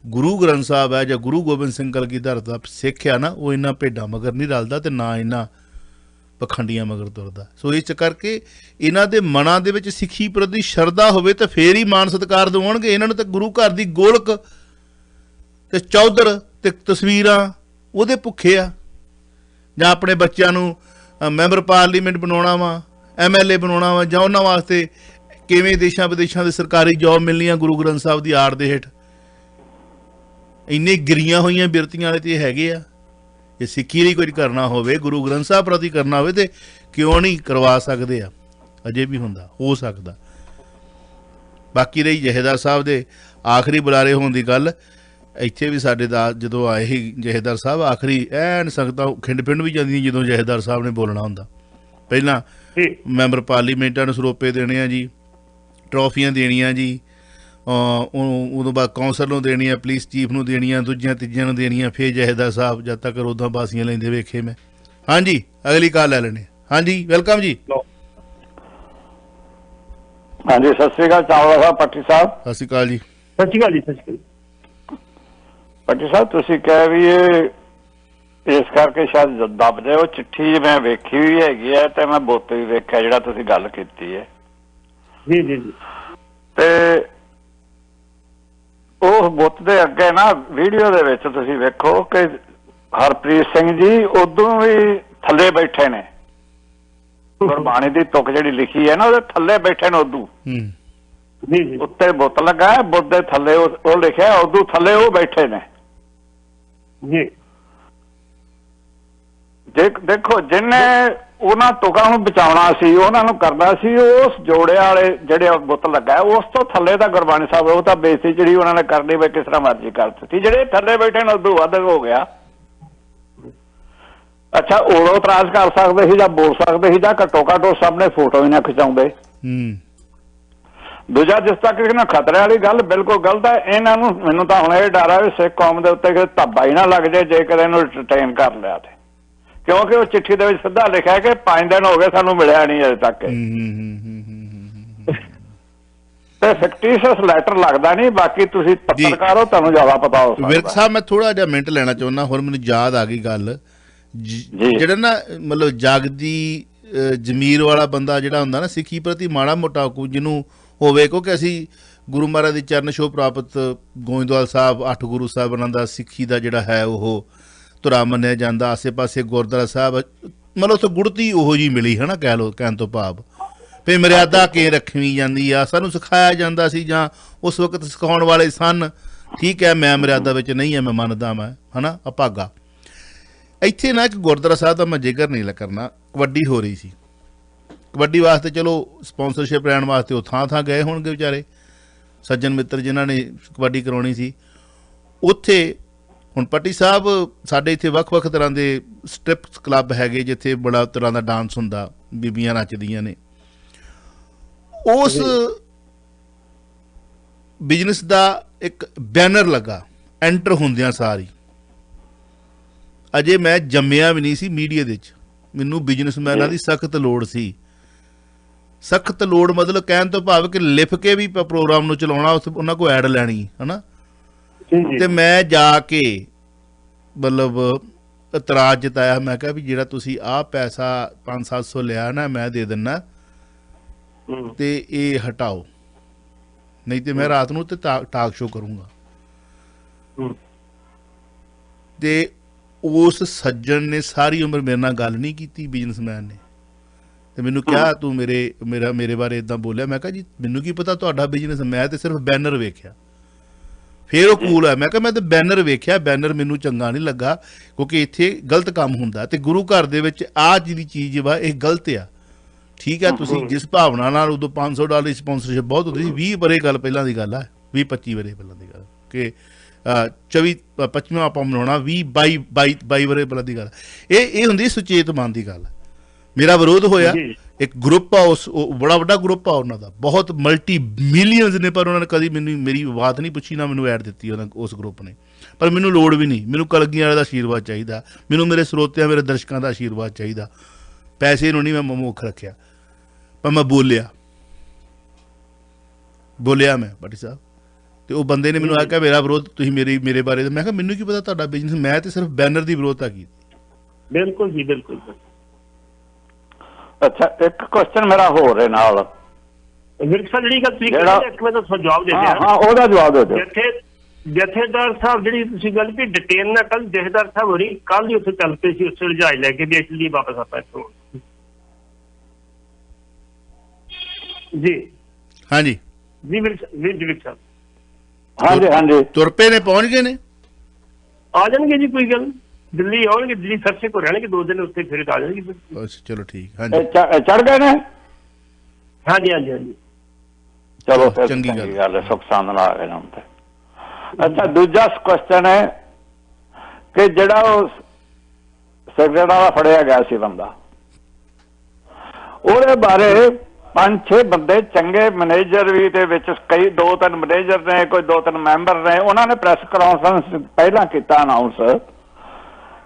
ਗੁਰੂ ਗ੍ਰੰਥ ਸਾਹਿਬ ਹੈ ਜਾਂ ਗੁਰੂ ਗੋਬਿੰਦ ਸਿੰਘ ਕਲਗੀਧਰ ਦਾ ਸਿੱਖ ਆ ਨਾ, ਉਹ ਇਹਨਾਂ ਭੇਡਾਂ ਮਗਰ ਨਹੀਂ ਰਲਦਾ ਤੇ ਨਾ ਇਹਨਾਂ ਪਖੰਡੀਆਂ ਮਗਰ ਤੁਰਦਾ। ਸੋ ਇਸ ਕਰਕੇ ਇਹਨਾਂ ਦੇ ਮਨਾਂ ਦੇ ਵਿੱਚ ਸਿੱਖੀ ਪ੍ਰਤੀ ਸ਼ਰਧਾ ਹੋਵੇ ਤਾਂ ਫੇਰ ਹੀ ਮਾਣ ਸਤਿਕਾਰ ਦਿਵਾਉਣਗੇ। ਇਹਨਾਂ ਨੂੰ ਤਾਂ ਗੁਰੂ ਘਰ ਦੀ ਗੋਲਕ ਤੇ ਚੌਧਰ ਤੇ ਤਸਵੀਰਾਂ ਉਹਦੇ ਭੁੱਖੇ ਆ, ਜਾਂ ਆਪਣੇ ਬੱਚਿਆਂ ਨੂੰ ਮੈਂਬਰ ਪਾਰਲੀਮੈਂਟ ਬਣਾਉਣਾ ਵਾ, MLA ਬਣਾਉਣਾ ਵਾ, ਜਾਂ ਉਹਨਾਂ ਵਾਸਤੇ ਕਿਵੇਂ ਦੇਸ਼ਾਂ ਵਿਦੇਸ਼ਾਂ ਦੇ ਸਰਕਾਰੀ ਜੋਬ ਮਿਲਣੀਆਂ ਗੁਰੂ ਗ੍ਰੰਥ ਸਾਹਿਬ ਦੀ ਆੜ ਦੇ ਹੇਠ। ਇੰਨੇ ਗਿਰੀਆਂ ਹੋਈਆਂ ਬਿਰਤੀਆਂ ਵਾਲੇ ਤੇ ਹੈਗੇ ਆ। ਜੇ ਸਿੱਖੀ ਲਈ ਕੁਝ ਕਰਨਾ ਹੋਵੇ, ਗੁਰੂ ਗ੍ਰੰਥ ਸਾਹਿਬ ਪ੍ਰਤੀ ਕਰਨਾ ਹੋਵੇ, ਤੇ ਕਿਉਂ ਨਹੀਂ ਕਰਵਾ ਸਕਦੇ ਆ? ਅਜੇ ਵੀ ਹੁੰਦਾ, ਹੋ ਸਕਦਾ। ਬਾਕੀ ਰਹੀ ਜਥੇਦਾਰ ਸਾਹਿਬ ਦੇ ਆਖਰੀ ਬੁਲਾਰੇ ਹੋਣ ਦੀ ਗੱਲ, ਇੱਥੇ ਵੀ ਸਾਡੇ ਦਾ ਜਦੋਂ ਆਏ ਸੀ ਜਥੇਦਾਰ ਸਾਹਿਬ, ਆਖਰੀ ਐਨ ਸੰਗਤਾਂ ਖਿੰਡ ਪਿੰਡ ਵੀ ਜਾਂਦੀਆਂ ਜਦੋਂ ਜਥੇਦਾਰ ਸਾਹਿਬ ਨੇ ਬੋਲਣਾ ਹੁੰਦਾ। ਪਹਿਲਾਂ ਮੈਂਬਰ ਪਾਰਲੀਮੈਂਟਾਂ ਨੂੰ ਸਰੋਪੇ ਦੇਣੇ ਆ ਜੀ, ਟਰੋਫੀਆਂ ਦੇਣੀਆਂ ਜੀ, ਉਦੋਂ ਬਾਅਦ ਕੌਂਸਲ ਨੂੰ ਦੇਣੀਆਂ, ਪੁਲਿਸ ਚੀਫ ਨੂੰ ਦੇਣੀਆਂ, ਦੂਜੀਆਂ ਤੀਜਿਆਂ ਨੂੰ ਦੇਣੀਆਂ, ਫਿਰ ਜਥੇਦਾਰ ਸਾਹਿਬ ਜਦ ਤੱਕ ਉੱਦਾਂ ਬਾਸੀਆਂ ਲੈਂਦੇ ਵੇਖੇ ਮੈਂ। ਹਾਂਜੀ, ਅਗਲੀ ਕਾਲ ਲੈ ਲੈਣੇ। ਹਾਂਜੀ, ਵੈਲਕਮ ਜੀ। ਹਾਂਜੀ, ਸਤਿ ਸ਼੍ਰੀ ਅਕਾਲ ਚਾਵਲਾ ਸਾਹਿਬ, ਪੱਟੀ ਸਾਹਿਬ। ਸਤਿ ਸ਼੍ਰੀ ਅਕਾਲ ਜੀ। ਸਤਿ ਸ਼੍ਰੀ ਅਕਾਲ ਜੀ। ਸਤਿ ਸ਼੍ਰੀ ਅਕਾਲ ਪੱਟੀ ਸਾਹਿਬ, ਤੁਸੀਂ ਕਹਿ ਵੀ ਇਹ ਇਸ ਕਰਕੇ ਸ਼ਾਇਦ ਦੱਬਦੇ ਹੋ। ਚਿੱਠੀ ਮੈਂ ਵੇਖੀ ਵੀ ਹੈਗੀ ਹੈ ਤੇ ਮੈਂ ਬੁੱਤ ਵੀ ਵੇਖਿਆ ਜਿਹੜਾ ਤੁਸੀਂ ਗੱਲ ਕੀਤੀ ਹੈ। ਜੀ ਜੀ ਜੀ। ਤੇ ਉਹ ਬੁੱਤ ਦੇ ਅੱਗੇ ਨਾ ਵੀਡੀਓ ਦੇ ਵਿੱਚ ਤੁਸੀਂ ਵੇਖੋ ਕਿ ਹਰਪ੍ਰੀਤ ਸਿੰਘ ਜੀ ਉਦੋਂ ਵੀ ਥੱਲੇ ਬੈਠੇ ਨੇ। ਗੁਰਬਾਣੀ ਦੀ ਤੁਕ ਜਿਹੜੀ ਲਿਖੀ ਹੈ ਨਾ, ਉਹਦੇ ਥੱਲੇ ਬੈਠੇ ਨੇ ਉਦੋਂ। ਜੀ ਜੀ। ਉੱਤੇ ਬੁੱਤ ਲੱਗਾ, ਬੁੱਤ ਦੇ ਥੱਲੇ ਉਹ ਲਿਖਿਆ, ਉਦੋਂ ਥੱਲੇ ਉਹ ਬੈਠੇ ਨੇ ਜੀ। ਦੇਖੋ, ਜਿਹਨੇ ਉਹਨਾਂ ਤੁਕਾਂ ਨੂੰ ਬਚਾਉਣਾ ਸੀ, ਉਹਨਾਂ ਨੂੰ ਕਰਨਾ ਸੀ। ਉਸ ਜੋੜੇ ਵਾਲੇ ਜਿਹੜੇ ਬੁੱਤ ਲੱਗਾ ਉਸ ਤੋਂ ਥੱਲੇ ਤਾਂ ਗੁਰਬਾਣੀ ਸਾਹਿਬ ਉਹ ਤਾਂ ਬੇਇੱਜ਼ਤੀ ਜਿਹੜੀ ਉਹਨਾਂ ਨੇ ਕਰਨੀ ਵੀ ਕਿਸ ਤਰ੍ਹਾਂ ਮਰਜ਼ੀ ਕਰ ਦਿੱਤੀ। ਜਿਹੜੇ ਥੱਲੇ ਬੈਠੇ ਨੇ ਉਦੋਂ ਵੱਧ ਹੋ ਗਿਆ। ਅੱਛਾ, ਉਦੋਂ ਇਤਰਾਜ਼ ਕਰ ਸਕਦੇ ਸੀ ਜਾਂ ਬੋਲ ਸਕਦੇ ਸੀ ਜਾਂ ਘੱਟੋ ਘੱਟ ਉਹ ਸਾਹਮਣੇ ਫੋਟੋ ਹੀ ਨਾ ਖਿਚਾਉਂਦੇ। ਦੂਜਾ, ਜਿਸ ਤੱਕ ਇਹਨਾਂ ਖਤਰੇ ਵਾਲੀ ਗੱਲ ਬਿਲਕੁਲ ਗਲਤ ਹੈ। ਇਹਨਾਂ ਨੂੰ ਮੈਨੂੰ ਤਾਂ ਹੁਣ ਇਹ ਡਰ ਹੈ ਵੀ ਸਿੱਖ ਕੌਮ ਦੇ ਉੱਤੇ ਕਿ ਧੱਬਾ ਹੀ ਨਾ ਲੱਗ ਜਾਏ ਜੇ ਕਦੇ ਇਹਨੂੰ ਡਿਟੇਨ ਕਰ ਲਿਆ ਤੇ, ਕਿਉਂਕਿ ਉਹ ਚਿੱਠੀ ਦੇ ਵਿੱਚ ਸਿੱਧਾ ਲਿਖਿਆ ਕਿ 5 ਦਿਨ ਹੋ ਗਏ ਸਾਨੂੰ ਮਿਲਿਆ ਨਹੀਂ ਅਜੇ ਤੱਕ। ਤੇ ਫਿਕਟੀਸ਼ੀਅਸ ਲੈਟਰ ਲੱਗਦਾ ਨਹੀਂ। ਬਾਕੀ ਤੁਸੀਂ ਪੱਤਰਕਾਰ ਹੋ, ਤੁਹਾਨੂੰ ਜ਼ਿਆਦਾ ਪਤਾ ਹੋ ਸਕਦਾ। ਵਿਰਕ ਸਾਹਿਬ, ਮੈਂ ਥੋੜਾ ਜਿਹਾ ਮਿੰਟ ਲੈਣਾ ਚਾਹੁੰਦਾ। ਹੁਣ ਮੈਨੂੰ ਯਾਦ ਆ ਗਈ ਗੱਲ, ਜਿਹੜਾ ਨਾ ਮਤਲਬ ਜਗਦੀ ਜ਼ਮੀਰ ਵਾਲਾ ਬੰਦਾ ਜਿਹੜਾ ਹੁੰਦਾ ਨਾ ਸਿੱਖੀ ਪ੍ਰਤੀ ਮਾੜਾ ਮੋਟਾ ਜਿਹਨੂੰ ਹੋਵੇ, ਕਿਉਂਕਿ ਅਸੀਂ ਗੁਰੂ ਮਹਾਰਾਜ ਦੀ ਚਰਨ ਛੋਹ ਪ੍ਰਾਪਤ ਗੋਇੰਦਵਾਲ ਸਾਹਿਬ 8 ਗੁਰੂ ਸਾਹਿਬਾਨਾਂ ਦਾ ਸਿੱਖੀ ਦਾ ਜਿਹੜਾ ਹੈ ਉਹ ਧੁਰਾ ਮੰਨਿਆ ਜਾਂਦਾ। ਆਸੇ ਪਾਸੇ ਗੁਰਦੁਆਰਾ ਸਾਹਿਬ ਮਤਲਬ ਉੱਥੇ ਗੁੜਤੀ ਉਹੋ ਜਿਹੀ ਮਿਲੀ ਹੈ ਨਾ, ਕਹਿ ਲਓ, ਕਹਿਣ ਤੋਂ ਭਾਵ ਫਿਰ ਮਰਿਆਦਾ ਕੇ ਰੱਖਣੀ ਜਾਂਦੀ ਆ। ਸਾਨੂੰ ਸਿਖਾਇਆ ਜਾਂਦਾ ਸੀ ਜਾਂ ਉਸ ਵਕਤ ਸਿਖਾਉਣ ਵਾਲੇ ਸਨ। ਠੀਕ ਹੈ, ਮੈਂ ਮਰਿਆਦਾ ਵਿੱਚ ਨਹੀਂ ਹੈ, ਮੈਂ ਮੰਨਦਾ ਮੈਂ ਹੈ ਨਾ ਅਭਾਗਾ। ਇੱਥੇ ਨਾ ਇੱਕ ਗੁਰਦੁਆਰਾ ਸਾਹਿਬ ਦਾ ਮੈਂ ਜ਼ਿਕਰ ਨਹੀਂ ਕਰਨਾ, ਕਬੱਡੀ ਹੋ ਰਹੀ ਸੀ। ਕਬੱਡੀ ਵਾਸਤੇ ਚਲੋ ਸਪਾਂਸਰਸ਼ਿਪ ਲੈਣ ਵਾਸਤੇ ਉਹ ਥਾਂ ਗਏ ਹੋਣਗੇ ਵਿਚਾਰੇ ਸੱਜਣ ਮਿੱਤਰ ਜਿਨ੍ਹਾਂ ਨੇ ਕਬੱਡੀ ਕਰਾਉਣੀ ਸੀ। ਉੱਥੇ ਹੁਣ ਪੱਟੀ ਸਾਹਿਬ ਸਾਡੇ ਇੱਥੇ ਵੱਖ-ਵੱਖ ਤਰ੍ਹਾਂ ਦੇ ਸਟ੍ਰਿਪਸ ਕਲੱਬ ਹੈਗੇ ਜਿੱਥੇ ਬੜਾ ਤਰ੍ਹਾਂ ਦਾ ਡਾਂਸ ਹੁੰਦਾ, ਬੀਬੀਆਂ ਨੱਚਦੀਆਂ ਨੇ। ਉਸ ਬਿਜ਼ਨਸ ਦਾ ਇੱਕ ਬੈਨਰ ਲੱਗਾ ਐਂਟਰ ਹੁੰਦਿਆਂ ਸਾਰੀ। ਅਜੇ ਮੈਂ ਜੰਮਿਆ ਵੀ ਨਹੀਂ ਸੀ ਮੀਡੀਆ ਦੇ ਵਿੱਚ, ਮੈਨੂੰ ਬਿਜ਼ਨਸਮੈਨਾਂ ਦੀ ਸਖਤ ਲੋੜ ਸੀ। ਸਖਤ ਲੋੜ ਮਤਲਬ ਕਹਿਣ ਤੋਂ ਭਾਵ ਕਿ ਲਿਖ ਕੇ ਵੀ ਪ੍ਰੋਗਰਾਮ ਨੂੰ ਚਲਾਉਣਾ, ਉੱਥੇ ਉਹਨਾਂ ਕੋਲ ਐਡ ਲੈਣੀ ਹੈ ਨਾ। ਤੇ ਮੈਂ ਜਾ ਕੇ ਮਤਲਬ ਇਤਰਾਜ਼ ਜਤਾਇਆ। ਮੈਂ ਕਿਹਾ ਵੀ ਜਿਹੜਾ ਤੁਸੀਂ ਆਹ ਪੈਸਾ 500-700 ਲਿਆ ਨਾ ਮੈਂ ਦੇ ਦਿੰਦਾ ਤੇ ਇਹ ਹਟਾਓ, ਨਹੀਂ ਤੇ ਮੈਂ ਰਾਤ ਨੂੰ ਤੇ ਟਾਕ ਸ਼ੋ ਕਰੂੰਗਾ। ਤੇ ਉਸ ਸੱਜਣ ਨੇ ਸਾਰੀ ਉਮਰ ਮੇਰੇ ਨਾਲ ਗੱਲ ਨਹੀਂ ਕੀਤੀ, ਬਿਜ਼ਨਸਮੈਨ ਨੇ, ਤੇ ਮੈਨੂੰ ਕਿਹਾ ਤੂੰ ਮੇਰੇ ਬਾਰੇ ਇਦਾਂ ਬੋਲਿਆ। ਮੈਂ ਕਿਹਾ ਜੀ ਮੈਨੂੰ ਕੀ ਪਤਾ ਤੁਹਾਡਾ ਬਿਜ਼ਨਸ, ਮੈਂ ਤੇ ਸਿਰਫ ਬੈਨਰ ਵੇਖਿਆ। ਫਿਰ ਉਹ ਕੂਲ ਹੈ। ਮੈਂ ਕਿਹਾ ਮੈਂ ਤਾਂ ਬੈਨਰ ਵੇਖਿਆ, ਬੈਨਰ ਮੈਨੂੰ ਚੰਗਾ ਨਹੀਂ ਲੱਗਾ ਕਿਉਂਕਿ ਇੱਥੇ ਗਲਤ ਕੰਮ ਹੁੰਦਾ ਤੇ ਗੁਰੂ ਘਰ ਦੇ ਵਿੱਚ ਆਹ ਜਿਹੜੀ ਚੀਜ਼ ਵਾ ਇਹ ਗਲਤ ਆ। ਠੀਕ ਹੈ, ਤੁਸੀਂ ਜਿਸ ਭਾਵਨਾ ਨਾਲ ਉਦੋਂ $500 ਸਪਾਂਸਰਸ਼ਿਪ ਬਹੁਤ ਹੁੰਦੀ ਸੀ, 20 ਵਰੇ ਗੱਲ ਪਹਿਲਾਂ ਦੀ ਗੱਲ ਹੈ, 20-25 ਵਰੇ ਪਹਿਲਾਂ ਦੀ ਗੱਲ, ਕਿ 24-25 ਆਪਾਂ ਮਨਾਉਣਾ 20-22 ਵਰੇ ਪਹਿਲਾਂ ਦੀ ਗੱਲ। ਇਹ ਹੁੰਦੀ ਸੁਚੇਤ ਮਨ ਦੀ ਗੱਲ। ਮੇਰਾ ਵਿਰੋਧ ਹੋਇਆ। ਇੱਕ ਗਰੁੱਪ ਆ, ਉਹ ਬੜਾ ਵੱਡਾ ਗਰੁੱਪ ਆ ਉਹਨਾਂ ਦਾ, ਬਹੁਤ ਮਲਟੀ ਮਿਲੀਅਨਸ ਨੇ, ਪਰ ਉਹਨਾਂ ਨੇ ਕਦੀ ਮੇਰੀ ਬਾਤ ਨਹੀਂ ਪੁੱਛੀ, ਨਾ ਮੈਨੂੰ ਐਡ ਦਿੱਤੀ ਉਸ ਗਰੁੱਪ ਨੇ। ਪਰ ਮੈਨੂੰ ਲੋੜ ਵੀ ਨਹੀਂ, ਮੈਨੂੰ ਕਲਗੀਆਂ ਵਾਲੇ ਦਾ ਆਸ਼ੀਰਵਾਦ ਚਾਹੀਦਾ, ਮੈਨੂੰ ਮੇਰੇ ਸਰੋਤਿਆਂ ਮੇਰੇ ਦਰਸ਼ਕਾਂ ਦਾ ਆਸ਼ੀਰਵਾਦ ਚਾਹੀਦਾ। ਪੈਸੇ ਨੂੰ ਨਹੀਂ ਮੈਂ ਮੁੱਖ ਰੱਖਿਆ, ਪਰ ਮੈਂ ਬੋਲਿਆ ਮੈਂ ਭੱਟੀ ਸਾਹਿਬ। ਤੇ ਉਹ ਬੰਦੇ ਨੇ ਮੈਨੂੰ ਆਖਿਆ ਮੇਰਾ ਵਿਰੋਧ ਤੁਸੀਂ ਮੇਰੇ ਬਾਰੇ। ਮੈਂ ਕਿਹਾ ਮੈਨੂੰ ਕੀ ਪਤਾ ਤੁਹਾਡਾ ਬਿਜ਼ਨਸ, ਮੈਂ ਤੇ ਸਿਰਫ ਬੈਨਰ ਦੀ ਵਿਰੋਧਤਾ ਕੀਤੀ। ਬਿਲਕੁਲ ਜੀ, ਬਿਲਕੁਲ। ਅੱਛਾ, ਇੱਕ ਕੁਐਸਚਨ ਮੇਰਾ ਹੋਰ ਹੈ ਨਾਲ ਵਿਰਕ ਸਾਹਿਬ, ਜਿਹੜੀ ਗੱਲ ਤੁਸੀਂ ਕਹਿੰਦੇ ਇੱਕ ਮੈਂ ਤੁਹਾਨੂੰ ਜਵਾਬ ਦੇ ਦਿਆਂ। ਹਾਂ, ਉਹਦਾ ਜਵਾਬ ਦੇ ਦਿਓ। ਜਥੇਦਾਰ ਸਾਹਿਬ ਜਿਹੜੀ ਤੁਸੀਂ ਗੱਲ ਵੀ ਡਿਟੇਨ ਨਾ, ਕੱਲ ਜਥੇਦਾਰ ਸਾਹਿਬ ਹੋਰੀ ਕੱਲ ਹੀ ਉੱਥੇ ਚੱਲ ਪਏ ਸੀ, ਉੱਥੇ ਜਹਾਜ਼ ਲੈ ਕੇ ਵੀ ਇਸ ਲਈ ਵਾਪਸ ਆਪਾਂ ਇੱਥੋਂ। ਜੀ ਹਾਂਜੀ ਜੀ ਵਿਰਕ ਸਾਹਿਬ, ਹਾਂਜੀ ਤੁਰ ਪਏ ਨੇ, ਪਹੁੰਚ ਗਏ ਨੇ, ਆ ਜਾਣਗੇ ਜੀ, ਕੋਈ ਗੱਲ। ਦਿੱਲੀ ਆਉਣਗੇ, ਦਿੱਲੀ ਸਰਸੇ ਕੋ ਰਹਿਣਗੇ 2 ਦਿਨ, ਉੱਥੇ ਫਿਰ ਆ ਜਾਣਗੇ। ਅੱਛਾ ਚਲੋ ਠੀਕ। ਹਾਂਜੀ, ਚੜ ਗਏ ਨੇ। ਹਾਂਜੀ। ਚਲੋ ਫਿਰ ਚੰਗੀ ਗੱਲ ਹੈ, ਸੁਖ ਸਾਂਦ ਨਾਲ ਆ ਗਏ ਹੁਣ ਤੇ। ਅੱਛਾ, ਦੂਜਾ ਕੁਐਸਚਨ ਹੈ ਕਿ ਜਿਹੜਾ ਉਹ ਸਿਗਰਟ ਵਾਲਾ ਫੜਿਆ ਗਿਆ ਸੀ ਬੰਦਾ, ਉਹਦੇ ਬਾਰੇ 5-6 ਬੰਦੇ ਚੰਗੇ ਮੈਨੇਜਰ ਵੀ ਦੇ ਵਿੱਚ, ਕਈ 2-3 ਮੈਨੇਜਰ ਨੇ, ਕੋਈ 2-3 ਮੈਂਬਰ ਨੇ, ਉਹਨਾਂ ਨੇ ਪ੍ਰੈਸ ਕਾਨਫਰੰਸ ਪਹਿਲਾਂ ਕੀਤਾ ਅਨਾਉਂਸ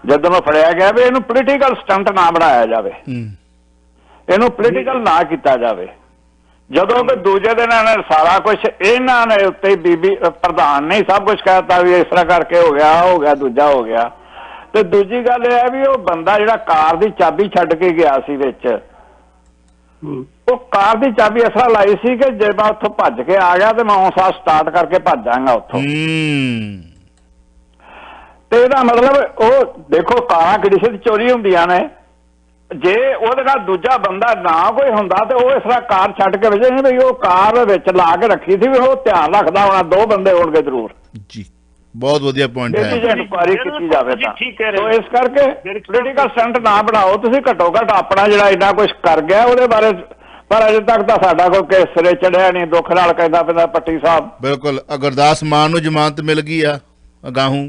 ਜਦੋਂ ਉਹ ਫੜਿਆ ਗਿਆ ਵੀ ਇਹਨੂੰ ਪੋਲੀਟੀਕਲ ਸਟੰਟ ਨਾ ਬਣਾਇਆ ਜਾਵੇ, ਇਹਨੂੰ ਪੋਲੀਟੀਕਲ ਨਾ ਕੀਤਾ ਜਾਵੇ। ਜਦੋਂ ਕਿ ਦੂਜੇ ਦਿਨ ਇਹਨਾਂ ਨੇ ਸਾਰਾ ਕੁਛ ਇਹਨਾਂ ਨੇ ਉੱਤੇ ਬੀਬੀ ਪ੍ਰਧਾਨ ਨੇ ਸਭ ਕੁਛ ਕਹਿਤਾ ਵੀ ਇਸ ਤਰ੍ਹਾਂ ਕਰਕੇ ਹੋ ਗਿਆ ਦੂਜਾ ਹੋ ਗਿਆ। ਤੇ ਦੂਜੀ ਗੱਲ ਇਹ ਹੈ ਵੀ ਉਹ ਬੰਦਾ ਜਿਹੜਾ ਕਾਰ ਦੀ ਚਾਬੀ ਛੱਡ ਕੇ ਗਿਆ ਸੀ ਵਿੱਚ, ਉਹ ਕਾਰ ਦੀ ਚਾਬੀ ਇਸ ਤਰ੍ਹਾਂ ਲਾਈ ਸੀ ਕਿ ਜੇ ਮੈਂ ਉੱਥੋਂ ਭੱਜ ਕੇ ਆ ਗਿਆ ਤੇ ਮੈਂ ਉਸੇ ਸਟਾਰਟ ਕਰਕੇ ਭੱਜ ਜਾਵਾਂਗਾ ਉੱਥੋਂ। ਤੇ ਇਹਦਾ ਮਤਲਬ ਉਹ ਦੇਖੋ ਕਾਰਾਂ ਕਿਹੜੀ ਛੇਤੀ ਚੋਰੀ ਹੁੰਦੀਆਂ ਨੇ, ਜੇ ਉਹਦੇ ਨਾਲ ਦੂਜਾ ਬੰਦਾ ਨਾ ਕੋਈ ਹੁੰਦਾ ਤੇ ਉਹ ਇਸ ਤਰ੍ਹਾਂ ਕਾਰ ਛੱਡ ਕੇ ਵਜੇ ਨਹੀਂ, ਵੀ ਉਹ ਕਾਰ ਵਿੱਚ ਲਾ ਕੇ ਰੱਖੀ ਸੀ ਵੀ ਉਹ ਧਿਆਨ ਰੱਖਦਾ ਹੋਣਾ 2 ਬੰਦੇ ਹੋਣਗੇ ਜ਼ਰੂਰ। ਜੀ ਬਹੁਤ ਵਧੀਆ ਪੁਆਇੰਟ ਹੈ। ਜੇ ਇਨਕੁਆਇਰੀ ਕੀਤੀ ਜਾਵੇ ਤਾਂ ਠੀਕ ਕਹਿ ਰਹੇ ਸੋ ਇਸ ਕਰਕੇ ਪੋਲੀਟੀਕਲ ਸਟੰਟ ਨਾ ਬਣਾਓ ਤੁਸੀਂ, ਘੱਟੋ ਘੱਟ ਆਪਣਾ ਜਿਹੜਾ ਇੰਨਾ ਕੁਝ ਕਰ ਗਿਆ ਉਹਦੇ ਬਾਰੇ। ਪਰ ਅਜੇ ਤੱਕ ਤਾਂ ਸਾਡਾ ਕੋਈ ਕੇਸ ਸਿਰੇ ਚੜਿਆ ਨਹੀਂ, ਦੁੱਖ ਨਾਲ ਕਹਿੰਦਾ ਪੈਂਦਾ ਪੱਟੀ ਸਾਹਿਬ। ਬਿਲਕੁਲ। ਗੁਰਦਾਸ ਮਾਨ ਨੂੰ ਜ਼ਮਾਨਤ ਮਿਲ ਗਈ ਆ ਅਗਾਹੋਂ,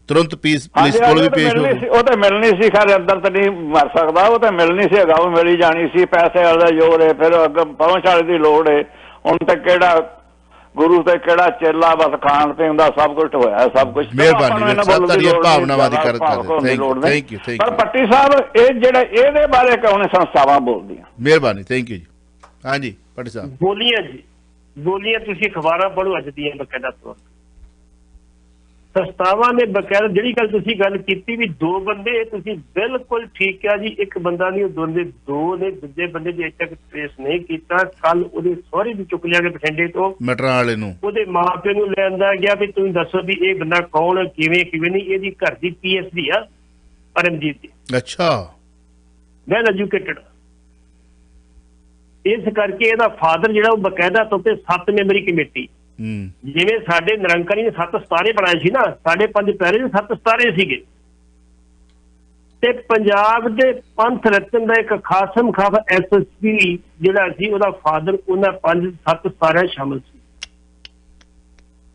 ਤੁਰੰਤ ਪੁਲਿਸ ਕੋਲ ਵੀ ਪੇਸ਼ ਹੋ ਗਈ। ਉਹ ਤਾਂ ਮਿਲਣੀ ਸੀ, ਖੈਰ ਅੰਦਰ ਤਾਂ ਨਹੀਂ ਮਰ ਸਕਦਾ, ਉਹ ਤਾਂ ਮਿਲਣੀ ਸੀ, ਅਗਾਊਂ ਮਿਲੀ ਜਾਣੀ ਸੀ। ਪੈਸੇ ਵਾਲਾ ਜ਼ੋਰ ਹੈ, ਫਿਰ ਅੱਗੇ ਪਹੁੰਚ ਵਾਲੇ ਦੀ ਲੋੜ ਹੈ। ਹੁਣ ਤਾਂ ਕਿਹੜਾ ਗੁਰੂ ਤੇ ਕਿਹੜਾ ਚੇਲਾ, ਬਸ ਖਾਣ ਪੀਣ ਦਾ ਸਭ ਕੁਝ ਹੋਇਆ, ਸਭ ਕੁਝ। ਮਿਹਰਬਾਨੀ ਤੁਹਾਡੀਆਂ ਭਾਵਨਾਵਾਂ ਦੀ ਕਰ ਥੈਂਕ ਯੂ। ਪਰ ਪੱਟੀ ਸਾਹਿਬ ਇਹ ਜਿਹੜਾ ਇਹਦੇ ਬਾਰੇ ਕਿਉਂ ਸੰਸਥਾਵਾਂ ਬੋਲਦੀਆਂ? ਮਿਹਰਬਾਨੀ, ਥੈਂਕ ਯੂ ਜੀ। ਹਾਂਜੀ ਪੱਟੀ ਸਾਹਿਬ। ਬੋਲੀਆਂ ਤੁਸੀਂ ਅਖਬਾਰਾਂ ਪੜ੍ਹੋ ਅੱਜ ਦੀਆਂ ਬਕਾਇਦਾ ਤੌਰ ਤੇ। ਸੰਸਥਾਵਾਂ ਨੇ ਬਕਾਇਦਾ ਜਿਹੜੀ ਗੱਲ ਤੁਸੀਂ ਗੱਲ ਕੀਤੀ ਵੀ 2 ਬੰਦੇ, ਤੁਸੀਂ ਬਿਲਕੁਲ ਠੀਕ ਕਿਹਾ ਜੀ। ਇੱਕ ਬੰਦਾ ਨਹੀਂ, ਉਹ 2 ਨੇ। ਦੂਜੇ ਬੰਦੇ ਦੀ ਅਜੇ ਤੱਕ ਟ੍ਰੇਸ ਨਹੀਂ ਕੀਤਾ। ਕੱਲ ਉਹਦੇ ਸਹੁਰੇ ਵੀ ਚੁੱਕ ਲਿਆ ਕੇ ਬਠਿੰਡੇ ਤੋਂ, ਮਟਰਾਂ ਵਾਲੇ ਨੂੰ, ਉਹਦੇ ਮਾਪਿਆਂ ਨੂੰ ਲਿਆਂਦਾ ਗਿਆ ਵੀ ਤੁਸੀਂ ਦੱਸੋ ਵੀ ਇਹ ਬੰਦਾ ਕੌਣ, ਕਿਵੇਂ ਨਹੀਂ। ਇਹਦੀ ਘਰ ਦੀ PhD ਆ ਪਰਮਜੀਤ ਦੀ। ਅੱਛਾ। Well educated. ਇਸ ਕਰਕੇ ਇਹਦਾ ਫਾਦਰ ਜਿਹੜਾ ਉਹ ਬਕਾਇਦਾ ਤੌਰ ਤੇ 7 ਮੈਂਬਰੀ ਕਮੇਟੀ, ਜਿਵੇਂ ਸਾਡੇ ਨਿਰੰਕਾਰੀ ਨੇ 7 ਸਿਤਾਰੇ ਬਣਾਏ ਸੀ ਨਾ, ਸਾਡੇ 5 ਪਿਆਰੇ ਦੇ 7 ਸਿਤਾਰੇ ਸੀਗੇ। ਤੇ ਪੰਜਾਬ ਦੇ ਪੰਥ ਰਤਨ ਦਾ ਇੱਕ ਖਾਸਮ ਖਾਸ SSP ਜਿਹੜਾ ਸੀ, ਉਹਦਾ ਫਾਦਰ ਉਹਨਾਂ 5-7 ਸਿਤਾਰਿਆਂ ਸ਼ਾਮਲ ਸੀ।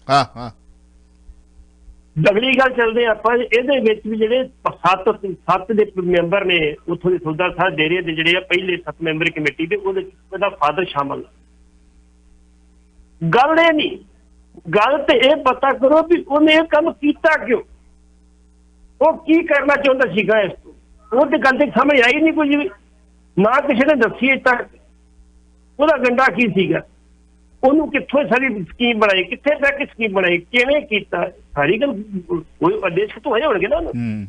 ਹਾਂ। ਅਗਲੀ ਗੱਲ ਚੱਲਦੇ ਆਪਾਂ, ਇਹਦੇ ਵਿੱਚ ਵੀ ਜਿਹੜੇ 7 ਦੇ ਮੈਂਬਰ ਨੇ ਉੱਥੋਂ ਦੇ ਸੌਦਾ ਸਾਹਿਬ ਡੇਰੇ ਦੇ ਜਿਹੜੇ ਆ ਪਹਿਲੇ 7 ਮੈਂਬਰੀ ਕਮੇਟੀ ਦੇ, ਉਹਦੇ ਉਹਦਾ ਫਾਦਰ ਸ਼ਾਮਲ। ਗੱਲ ਇਹ ਨਹੀਂ, ਗੱਲ ਤੇ ਇਹ ਪਤਾ ਕਰੋ ਵੀ ਉਹਨੇ ਇਹ ਕੰਮ ਕੀਤਾ ਕਿਉਂ, ਉਹ ਕੀ ਕਰਨਾ ਚਾਹੁੰਦਾ ਸੀਗਾ ਇਸ ਤੋਂ। ਉਹ ਤੇ ਗੱਲ ਤੇ ਸਮਝ ਆਈ ਨਹੀਂ ਕੁਝ ਵੀ, ਨਾ ਕਿਸੇ ਨੇ ਦੱਸੀ ਅਜੇ ਤੱਕ ਉਹਦਾ ਗੰਡਾ ਕੀ ਸੀਗਾ, ਉਹਨੂੰ ਕਿੱਥੋਂ ਸਾਰੀ ਸਕੀਮ ਬਣਾਈ, ਕਿੱਥੇ ਤੱਕ ਸਕੀਮ ਬਣਾਈ, ਕਿਵੇਂ ਕੀਤਾ, ਸਾਰੀ ਗੱਲ ਕੋਈ ਆਦੇਸ਼ ਤੋਂ ਹੋਏ ਹੋਣਗੇ ਨਾ ਉਹਨੂੰ।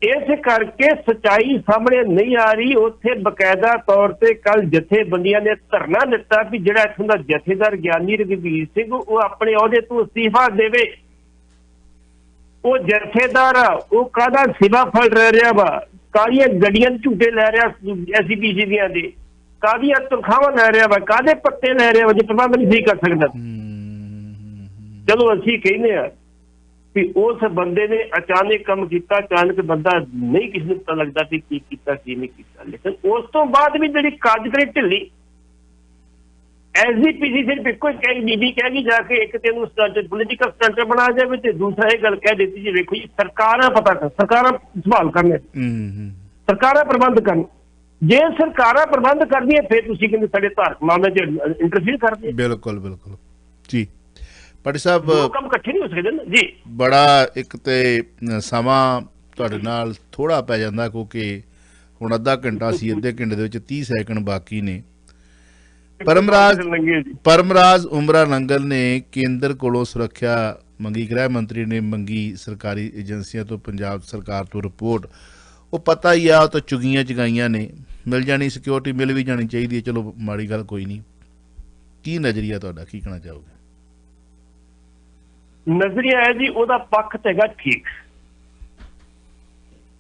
ਇਸ ਕਰਕੇ ਸੱਚਾਈ ਸਾਹਮਣੇ ਨਹੀਂ ਆ ਰਹੀ। ਉੱਥੇ ਬਕਾਇਦਾ ਤੌਰ ਤੇ ਕੱਲ ਜਥੇਬੰਦੀਆਂ ਨੇ ਧਰਨਾ ਦਿੱਤਾ ਵੀ ਜਿਹੜਾ ਇੱਥੋਂ ਦਾ ਜਥੇਦਾਰ ਗਿਆਨੀ ਰਘਵੀਰ ਸਿੰਘ ਉਹ ਆਪਣੇ ਅਹੁਦੇ ਤੋਂ ਅਸਤੀਫਾ ਦੇਵੇ। ਉਹ ਜਥੇਦਾਰ ਆ, ਉਹ ਕਾਹਦਾ ਸੇਵਾ ਫਲ ਰਹਿ ਰਿਹਾ ਵਾ, ਕਾਹਦੀਆਂ ਗੱਡੀਆਂ ਝੂਟੇ ਲੈ ਰਿਹਾ SCPC ਦੀਆਂ ਦੇ, ਕਾਹਦੀਆਂ ਤਨਖਾਹਾਂ ਲੈ ਰਿਹਾ ਵਾ, ਕਾਹਦੇ ਪੱਤੇ ਲੈ ਰਿਹਾ ਵਾ ਜੇ ਪ੍ਰਬੰਧ ਨਹੀਂ ਸਹੀ ਕਰ ਸਕਦਾ। ਚਲੋ ਅਸੀਂ ਕਹਿੰਦੇ ਆ ਵੀ ਉਸ ਬੰਦੇ ਨੇ ਅਚਾਨਕ ਕੰਮ ਕੀਤਾ, ਅਚਾਨਕ ਬੰਦਾ ਨਹੀਂ ਕਿਸੇ ਨੂੰ ਪਤਾ ਲੱਗਦਾ ਵੀ ਕੀ ਕੀਤਾ ਕੀ ਨਹੀਂ ਕੀਤਾ। ਲੇਕਿਨ ਉਸ ਤੋਂ ਬਾਅਦ ਵੀ ਜਿਹੜੀ ਕਾਰਜਕਾਰੀ ਢਿੱਲੀ SGPC ਸਿਰਫ ਇੱਕੋ ਹੀ ਬੀਬੀ ਕਹਿ ਗਈ ਜਾ ਕੇ, ਇੱਕ ਤੇ ਇਹਨੂੰ ਪੋਲੀਟੀਕਲ ਸਟੰਟ ਬਣਾ ਜਾਵੇ ਤੇ ਦੂਸਰਾ ਇਹ ਗੱਲ ਕਹਿ ਦਿੱਤੀ ਜੀ ਵੇਖੋ ਜੀ ਸਰਕਾਰਾਂ ਪਤਾ ਕਰ, ਸਰਕਾਰਾਂ ਸੰਭਾਲ ਕਰਨੇ, ਸਰਕਾਰਾਂ ਪ੍ਰਬੰਧ ਕਰਨ। ਜੇ ਸਰਕਾਰਾਂ ਪ੍ਰਬੰਧ ਕਰਦੀਆਂ ਫਿਰ ਤੁਸੀਂ ਕਹਿੰਦੇ ਸਾਡੇ ਧਾਰਮਿਕ ਮਾਮਲੇ 'ਚ ਇੰਟਰਫੀਅਰ ਕਰਦੇ। ਬਿਲਕੁਲ ਜੀ। ਪੱਟੀ ਸਾਹਿਬ ਕੰਮ ਇਕੱਠੇ ਨਹੀਂ ਹੋ ਸਕਦੇ ਨਾ ਜੀ। ਬੜਾ ਇੱਕ ਤੇ ਸਮਾਂ ਤੁਹਾਡੇ ਨਾਲ ਥੋੜਾ ਪੈ ਜਾਂਦਾ ਕਿਉਂਕਿ ਹੁਣ ਅੱਧਾ ਘੰਟਾ ਸੀ, ਅੱਧੇ ਘੰਟੇ ਦੇ ਵਿੱਚ 30 ਸੈਕਿੰਡ ਬਾਕੀ ਨੇ। ਪਰਮਰਾਜ ਉਮਰਾ ਨੰਗਲ ਨੇ ਕੇਂਦਰ ਕੋਲੋਂ ਸੁਰੱਖਿਆ ਮੰਗੀ, ਗ੍ਰਹਿ ਮੰਤਰੀ ਨੇ ਮੰਗੀ ਸਰਕਾਰੀ ਏਜੰਸੀਆਂ ਤੋਂ, ਪੰਜਾਬ ਸਰਕਾਰ ਤੋਂ ਰਿਪੋਰਟ। ਉਹ ਪਤਾ ਹੀ ਆ, ਉਹ ਤਾਂ ਚੁਗੀਆਂ ਚਗਾਈਆਂ ਨੇ, ਮਿਲ ਜਾਣੀ ਸਿਕਿਉਰਿਟੀ, ਮਿਲ ਵੀ ਜਾਣੀ ਚਾਹੀਦੀ ਹੈ, ਚਲੋ ਮਾੜੀ ਗੱਲ ਕੋਈ ਨਹੀਂ। ਕੀ ਨਜ਼ਰੀਆ ਤੁਹਾਡਾ, ਕੀ ਕਹਿਣਾ ਚਾਹੋਗੇ? ਨਜ਼ਰੀਆ ਹੈ ਜੀ ਉਹਦਾ ਪੱਖ ਤੇ ਹੈਗਾ ਠੀਕ,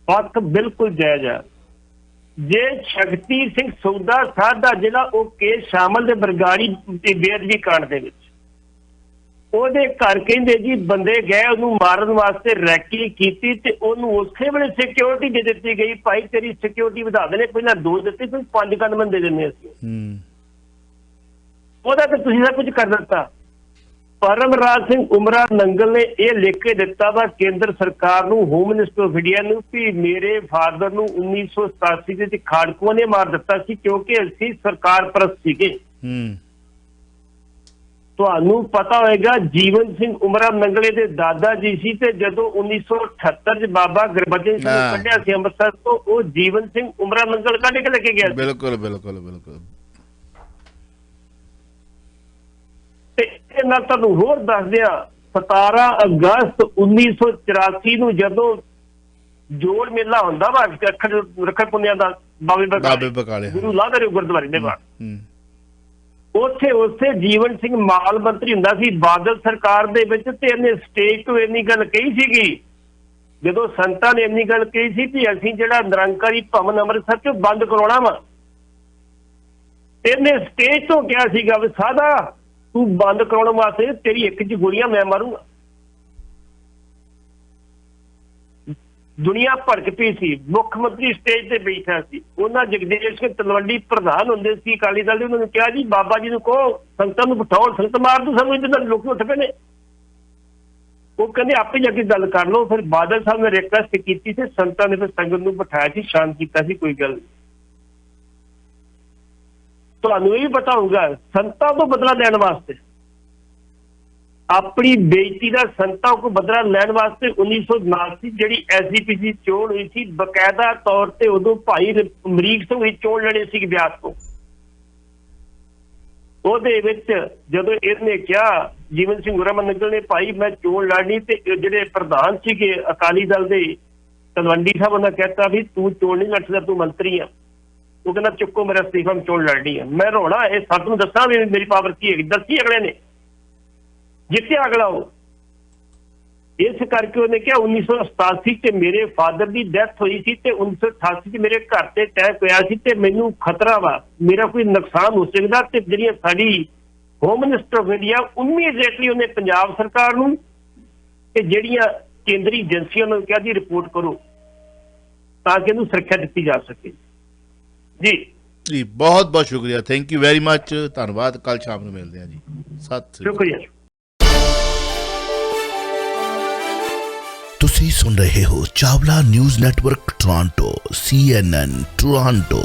ਪੱਖ ਬਿਲਕੁਲ ਜਾਇਜ਼ ਹੈ। ਜੇ ਸ਼ਕਤੀ ਸਿੰਘ ਸੌਦਾ ਸਾਹਿਬ ਦਾ ਜਿਹੜਾ ਉਹ ਕੇਸ ਸ਼ਾਮਲ ਦੇ ਬਰਗਾੜੀ ਦੀ ਬੇਅਦਬੀ ਕਾਂਡ ਦੇ ਵਿੱਚ, ਉਹਦੇ ਘਰ ਕਹਿੰਦੇ ਜੀ ਬੰਦੇ ਗਏ ਉਹਨੂੰ ਮਾਰਨ ਵਾਸਤੇ, ਰੈਕੀ ਕੀਤੀ ਤੇ ਉਹਨੂੰ ਉਸੇ ਵੇਲੇ ਸਿਕਿਉਰਿਟੀ ਦੇ ਦਿੱਤੀ ਗਈ, ਭਾਈ ਤੇਰੀ ਸਿਕਿਉਰਿਟੀ ਵਧਾ ਦੇਣੇ, ਪਹਿਲਾਂ 2 ਦਿੱਤੀ ਫਿਰ 5 ਗਨਮੈਨ ਦੇ ਦਿੰਦੇ ਅਸੀਂ। ਉਹਦਾ ਤੇ ਤੁਸੀਂ ਸਭ ਕੁਝ ਕਰ ਦਿੱਤਾ। ਪਰਮਰਾਜ ਸਿੰਘ ਉਮਰਾ ਨੰਗਲ ਨੇ ਇਹ ਲਿਖ ਕੇ ਦਿੱਤਾ ਵਾ ਕੇਂਦਰ ਸਰਕਾਰ ਨੂੰ, ਹੋਮ ਮਿਨਿਸਟਰ ਆਫ ਇੰਡੀਆ ਨੂੰ, ਵੀ ਮੇਰੇ ਫਾਦਰ ਨੂੰ 1987 ਦੇ ਵਿੱਚ ਖਾੜਕੂਆਂ ਨੇ ਮਾਰ ਦਿੱਤਾ ਸੀ ਕਿਉਂਕਿ ਅਸੀਂ ਸਰਕਾਰ ਪ੍ਰਸਤ ਸੀਗੇ। ਤੁਹਾਨੂੰ ਪਤਾ ਹੋਏਗਾ ਜੀਵਨ ਸਿੰਘ ਉਮਰਾ ਨੰਗਲੇ ਦੇ ਦਾਦਾ ਜੀ ਸੀ ਤੇ ਜਦੋਂ 1978 ਚ ਬਾਬਾ ਗੁਰਬਚਨ ਸਿੰਘ ਨੂੰ ਕੱਢਿਆ ਸੀ ਅੰਮ੍ਰਿਤਸਰ ਤੋਂ, ਉਹ ਜੀਵਨ ਸਿੰਘ ਉਮਰਾ ਨੰਗਲ ਕੱਢ ਕੇ ਲੈ ਕੇ ਗਿਆ। ਬਿਲਕੁਲ। ਤੇ ਇਹ ਨਾਲ ਤੁਹਾਨੂੰ ਹੋਰ ਦੱਸ ਦਿਆਂ, 17 ਅਗਸਤ 1984 ਨੂੰ ਜਦੋਂ ਜੋੜ ਮੇਲਾ ਹੁੰਦਾ ਵਾ ਰੱਖੜ ਪੁੰਨਿਆਂ ਦਾ ਬਾਬੇ ਬਕਾਲੇ ਗੁਰੂ ਲਾਧਾਰੀ ਗੁਰਦੁਆਰੇ ਦੇ ਬਾਹਰ, ਉੱਥੇ ਜੀਵਨ ਸਿੰਘ ਮਾਲ ਮੰਤਰੀ ਹੁੰਦਾ ਸੀ ਬਾਦਲ ਸਰਕਾਰ ਦੇ ਵਿੱਚ, ਤੇ ਇਹਨੇ ਸਟੇਜ ਤੋਂ ਇੰਨੀ ਗੱਲ ਕਹੀ ਸੀਗੀ, ਜਦੋਂ ਸੰਤਾਂ ਨੇ ਇੰਨੀ ਗੱਲ ਕਹੀ ਸੀ ਕਿ ਅਸੀਂ ਜਿਹੜਾ ਨਿਰੰਕਾਰੀ ਭਵਨ ਅੰਮ੍ਰਿਤਸਰ ਚ ਬੰਦ ਕਰਾਉਣਾ ਵਾ, ਇਹਨੇ ਸਟੇਜ ਤੋਂ ਕਿਹਾ ਸੀਗਾ ਵੀ ਸਾਦਾ ਤੂੰ ਬੰਦ ਕਰਾਉਣ ਵਾਸਤੇ ਤੇਰੀ ਇੱਕ 'ਚ ਗੋਲੀਆਂ ਮੈਂ ਮਾਰੂੰਗਾ। ਦੁਨੀਆ ਭੜਕ ਪਈ ਸੀ। ਮੁੱਖ ਮੰਤਰੀ ਸਟੇਜ ਤੇ ਬੈਠਾ ਸੀ, ਉਹਨਾਂ ਜਗਦੀਸ਼ ਸਿੰਘ ਤਲਵੰਡੀ ਪ੍ਰਧਾਨ ਹੁੰਦੇ ਸੀ ਅਕਾਲੀ ਦਲ ਦੇ, ਉਹਨਾਂ ਨੇ ਕਿਹਾ ਜੀ ਬਾਬਾ ਜੀ ਨੂੰ ਕਹੋ ਸੰਗਤਾਂ ਨੂੰ ਬਿਠਾਉਣ, ਸੰਗਤ ਮਾਰ ਦੋ ਸਾਨੂੰ, ਇਹਦੇ ਨਾਲ ਲੋਕ ਉੱਠ ਪਏ ਨੇ। ਉਹ ਕਹਿੰਦੇ ਆਪੇ ਜਾ ਕੇ ਗੱਲ ਕਰ ਲਓ। ਫਿਰ ਬਾਦਲ ਸਾਹਿਬ ਨੇ ਰਿਕਵੈਸਟ ਕੀਤੀ ਤੇ ਸੰਗਤਾਂ ਨੇ ਫਿਰ ਸੰਗਤ ਨੂੰ ਬਿਠਾਇਆ ਸੀ, ਸ਼ਾਂਤ ਕੀਤਾ ਸੀ, ਕੋਈ ਗੱਲ ਨਹੀਂ। ਤੁਹਾਨੂੰ ਇਹ ਵੀ ਪਤਾ ਹੋਊਗਾ ਸੰਗਤਾਂ ਤੋਂ ਬਦਲਾ ਲੈਣ ਵਾਸਤੇ, ਆਪਣੀ ਬੇਇੱਜ਼ਤੀ ਦਾ ਸੰਗਤਾਂ ਕੋਲ ਬਦਲਾ ਲੈਣ ਵਾਸਤੇ 1979 ਜਿਹੜੀ ਐਸਜੀਪੀਸੀ ਚੋਣ ਹੋਈ ਸੀ, ਬਕਾਇਦਾ ਤੌਰ ਤੇ ਉਦੋਂ ਭਾਈ ਅਮਰੀਕ ਸਿੰਘ ਵੀ ਚੋਣ ਲੜੇ ਸੀ ਬਿਆਸ ਤੋਂ। ਉਹਦੇ ਵਿੱਚ ਜਦੋਂ ਇਹਨੇ ਕਿਹਾ ਜੀਵਨ ਸਿੰਘ ਗੁਰਾਮਨਗਲ ਨੇ ਭਾਈ ਮੈਂ ਚੋਣ ਲੜਨੀ, ਤੇ ਜਿਹੜੇ ਪ੍ਰਧਾਨ ਸੀਗੇ ਅਕਾਲੀ ਦਲ ਦੇ ਤਲਵੰਡੀ ਸਾਹਿਬ ਉਹਨਾਂ ਕਹਿਤਾ ਵੀ ਤੂੰ ਚੋਣ ਨਹੀਂ ਲੜ ਸਕਦਾ, ਤੂੰ ਮੰਤਰੀ ਆ। ਉਹ ਕਹਿੰਦਾ ਚੁੱਕੋ ਮੇਰਾ ਅਸਤੀਫਾ, ਮੈਂ ਚੋਣ ਲੜਨੀ ਆ। ਮੈਂ ਰੋਣਾ ਇਹ ਸਭ ਨੂੰ ਦੱਸਾਂ ਵੀ ਮੇਰੀ ਪਾਵਰ ਕੀ ਹੈਗੀ, ਦੱਸੀ ਅਗਲੇ ਨੇ, ਜਿੱਤਿਆ ਅਗਲਾ ਉਹ। ਇਸ ਕਰਕੇ ਉਹਨੇ ਕਿਹਾ 1987 ਚ ਮੇਰੇ ਫਾਦਰ ਦੀ ਡੈਥ ਹੋਈ ਸੀ ਤੇ 1988 ਚ ਮੇਰੇ ਘਰ ਤੇ ਅਟੈਕ ਹੋਇਆ ਸੀ ਤੇ ਮੈਨੂੰ ਖਤਰਾ ਵਾ, ਮੇਰਾ ਕੋਈ ਨੁਕਸਾਨ ਹੋ ਸਕਦਾ। ਤੇ ਜਿਹੜੀਆਂ ਸਾਡੀ home minister of India immediately ਉਹਨੇ ਪੰਜਾਬ ਸਰਕਾਰ ਨੂੰ ਤੇ ਜਿਹੜੀਆਂ ਕੇਂਦਰੀ ਏਜੰਸੀਆਂ ਨੂੰ ਕਿਹਾ ਜੀ ਰਿਪੋਰਟ ਕਰੋ ਤਾਂ ਕਿ ਇਹਨੂੰ ਸੁਰੱਖਿਆ ਦਿੱਤੀ ਜਾ ਸਕੇ। ਜੀ ਬਹੁਤ ਬਹੁਤ ਸ਼ੁਕਰੀਆ, ਥੈਂਕ ਯੂ ਵੈਰੀ ਮੱਚ, ਧੰਨਵਾਦ। ਕੱਲ ਸ਼ਾਮ ਨੂੰ ਮਿਲਦੇ ਹਾਂ ਜੀ, ਸਤਿ ਸ੍ਰੀ ਅਕਾਲ। ਸ਼ੁਕਰੀਆ। ਤੁਸੀਂ ਸੁਣ ਰਹੇ ਹੋ Chawla news network Toronto CNN Toronto.